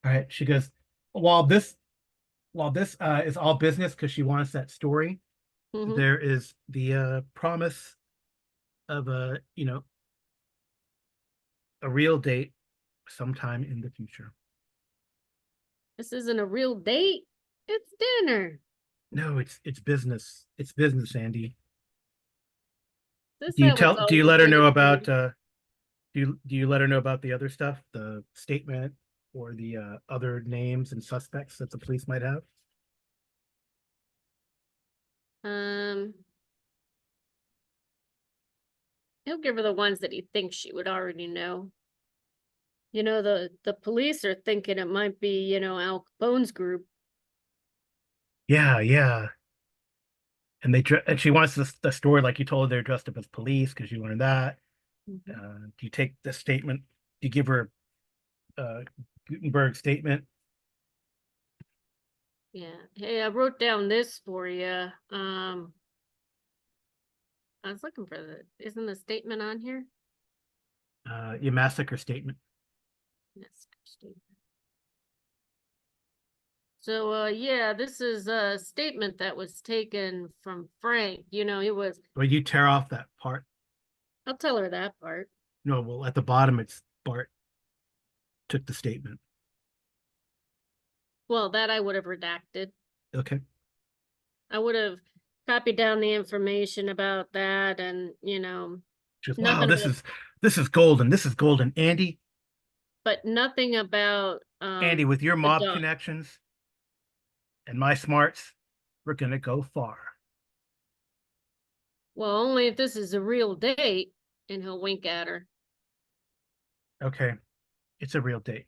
All right. She goes, while this while this is all business because she wants that story, Mm-hmm. there is the promise of a real date sometime in the future. This isn't a real date. It's dinner. No, it's business. It's business, Andy. This Do you how it's tell do you always let her been know at about parties. do you let her know about the other stuff, the statement or the other names and suspects that the police might have? Um, he'll give her the ones that he thinks she would already know. The police are thinking it might be, Al Capone's group. Yeah, yeah. And she wants the story like you told her they're dressed up as police because you learned that. Mhm. Do you take the statement? Do you give her Gutenberg statement? Yeah. Hey, I wrote down this for you. I was looking for isn't the statement on here? Your massacre statement. Yes, statement. So, yeah, this is a statement that was taken from Frank. It was, Or you tear off that part. I'll tell her that part. No, well, at the bottom it's Bart took the statement. Well, that I would have redacted. Okay. I would have copied down the information about that and, Just wow, nothing about, this is golden. This is golden. but nothing about Andy, with your the mob dog. connections and my smarts, we're gonna go far. Well, only if this is a real date, and he'll wink at her. Okay, it's a real date.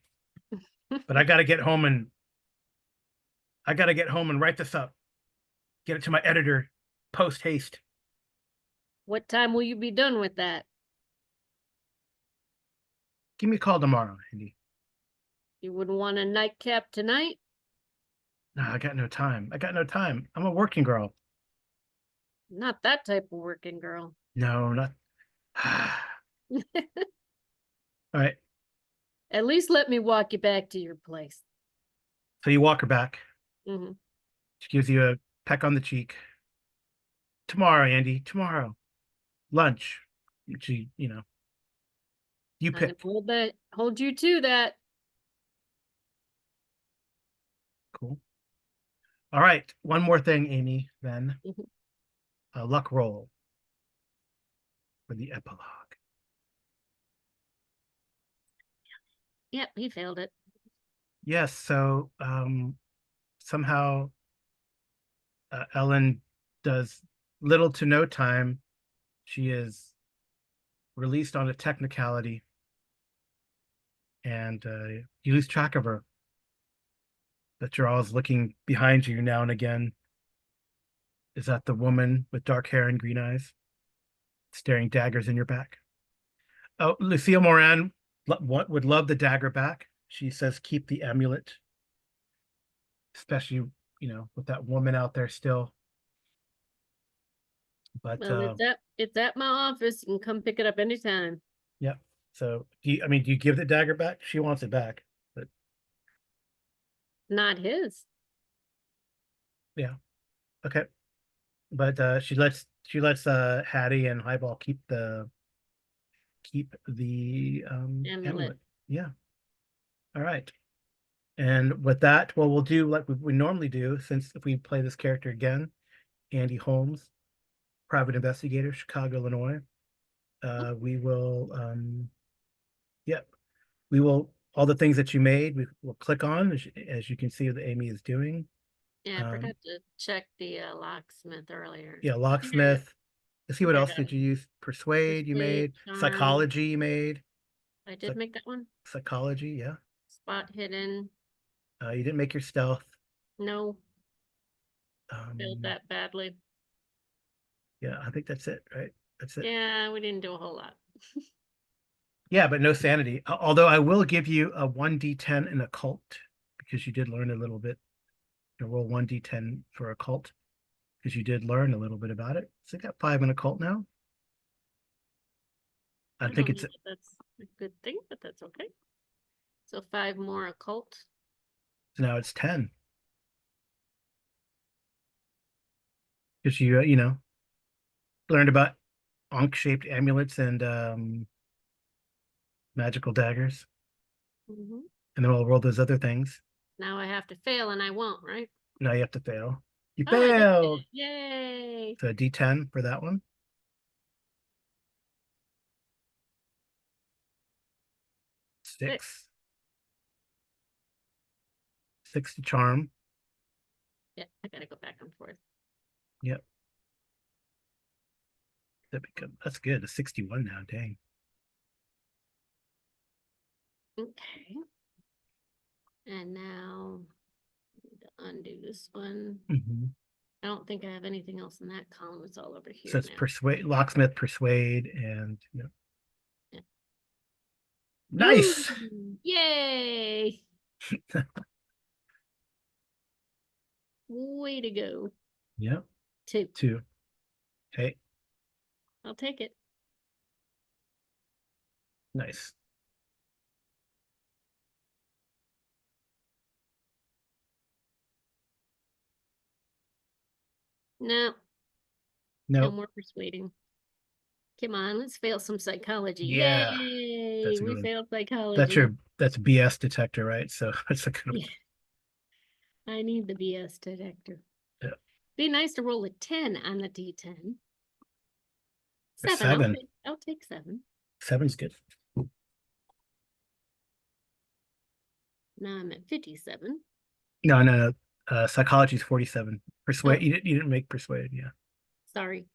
But I gotta get home and write this up. Get it to my editor post haste. What time will you be done with that? Give me a call tomorrow, Andy. You wouldn't want a nightcap tonight? No, I got no time. I got no time. I'm a working girl. Not that type of working girl. No, not. All right. At least let me walk you back to your place. So you walk her back. Hmm. She gives you a peck on the cheek. Tomorrow, Andy. Tomorrow. Lunch. She, you I can pick. hold you to that. Cool. All right. One more thing, Amy, then. Mhm. A luck roll for the epilogue. Yep, he failed it. Yes. So somehow Ellen does little to no time. She is released on a technicality, and you lose track of her. That you're always looking behind you now and again. Is that the woman with dark hair and green eyes, staring daggers in your back? Oh, Lucille Moran would love the dagger back. She says, keep the amulet, especially, with that woman out there still. But Well, it's at my office. You can come pick it up anytime. yeah. So do you give the dagger back? She wants it back. But Not his. Okay. But she lets Hattie and Highball keep the Amulet. amulet. Yeah. All right. And with that, what we'll do, like we normally do, since if we play this character again, Andy Holmes, private investigator, Chicago, Illinois, we will yep, we will all the things that you made, we will click on as you can see that Amy is doing. Yeah, I Um, forgot to check the locksmith earlier. yeah, I think I, locksmith. Let's see what I else got did it. you use? Persuade you Persuade, made, charm. psychology you made, I did Psych make that one. psychology, yeah. Spot hidden. You didn't make your stealth. No, failed Um, that badly. yeah, I think that's it, right? That's it. Yeah, we didn't do a whole lot. Yeah, but no sanity. Although I will give you a 1d10 in occult because you did learn a little bit. You roll 1d10 for occult because you did learn a little bit about it. So I got 5 in occult now. I I think don't it's know that that's a good thing, but that's okay. So 5 more occult. so now it's 10 because you learned about ankh-shaped amulets and magical daggers, Mhm. and then we'll roll those other things. Now I have to fail and I won't, right? Now you have to fail. You Oh, I did failed. it. Yay. So a d10 for that one. 6. 6. 6 to charm. Yeah, I gotta go back and forth. Yep. That's good. A 61 now. Dang. Okay. And now I need to undo this one. Mhm. I don't think I have anything else in that column. It's all over So here it's now. persuade, locksmith, persuade, and Yeah. nice. Woo! Yay! Way to go. Yep. 2. 2. Okay. I'll take it. Nice. No, no Nope. more persuading. Come on, let's fail some psychology. Yeah. Yay! That's We really failed that's psychology. your that's BS detector, right? So that's a good Yeah, I need the BS detector. yeah. Be nice to roll a 10 on the D10. Or 7. 7. I'll take 7. 7's good. Now I'm at 57. No, no, no. Psychology is 47. Persuade Oh, you didn't make persuade, yeah. sorry.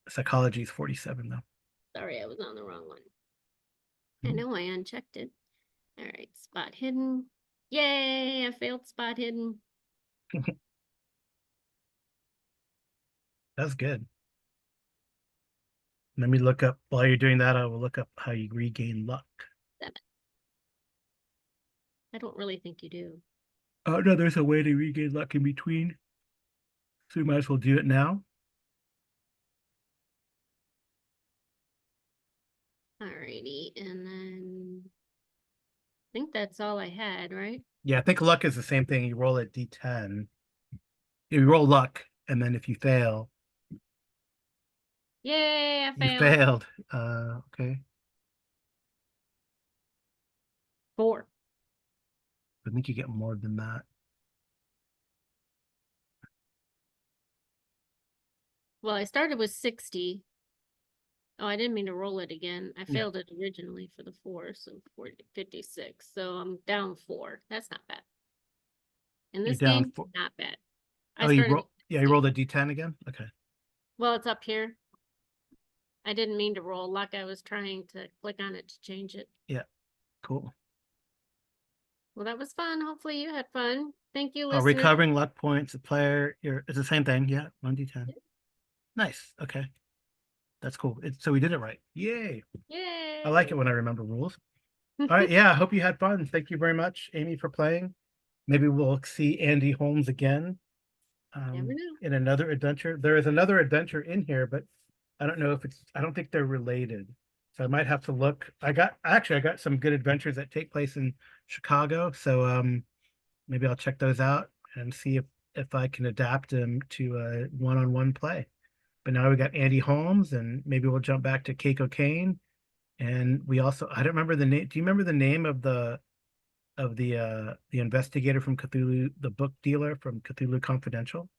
Psychology is 47 though. Sorry, I was on the wrong one. I Mhm. know I unchecked it. All right, spot hidden. Yay, I failed spot hidden. That's good. Let me look up while you're doing that, I will look up how you regain luck. 7. I don't really think you do. Oh no, there's a way to regain luck in between. So we might as well do it now. Alrighty, and then I think that's all I had, right? Yeah, I think luck is the same thing. You roll a d10. You roll luck, and then if you fail, Yay, I you failed. failed. Okay. 4. I think you get more than that. Well, I started with 60. Oh, I didn't mean to roll it again. I Yeah, failed it originally for the 4, so 40, 56. So I'm down 4. That's not bad. In you're this down game, for. not bad. I Oh, you started with roll. Yeah, you 60. rolled a d10 again. Okay. Well, it's up here. I didn't mean to roll luck. I was trying to click on it to change it. Yeah. Cool. Well, that was fun. Hopefully you had fun. Thank you, Oh, listener. recovering luck points. The player. It's the same thing. Yeah, 1d10. Nice. Okay, that's cool. So we did it right. Yay! I like it Yay. when I remember rules. All right. Yeah. I hope you had fun. Thank you very much, Amy, for playing. Maybe we'll see Andy Holmes again Never know. in another adventure. There is another adventure in here, but I don't know if I don't think they're related. So I might have to look. I got some good adventures that take place in Chicago. So maybe I'll check those out and see if I can adapt him to a one-on-one play. But now we got Andy Holmes, and maybe we'll jump back to Keiko Kane. And we also, I don't remember the name. Do you remember the name of the investigator from Cthulhu, the book dealer from Cthulhu Confidential?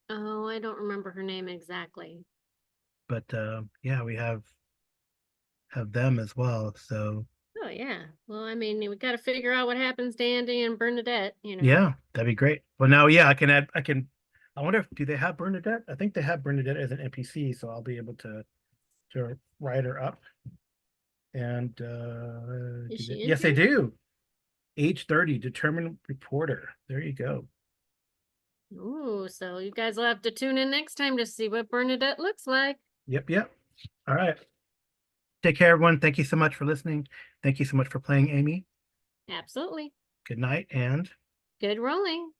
Oh, I don't remember her name exactly. But yeah, we have them as well. So Oh yeah. Well, I mean, we got to figure out what happens to Andy and Bernadette, you know. yeah, that'd be great. Well, now, yeah, I wonder if, do they have Bernadette? I think they have Bernadette as an NPC, so I'll be able to write her up. And Is she in yes, they here? do. Age 30, determined reporter. There you go. Ooh, so you guys will have to tune in next time to see what Bernadette looks like. Yep, yep. All right. Take care, everyone. Thank you so much for listening. Thank you so much for playing, Amy. Absolutely. Good night and Good rolling.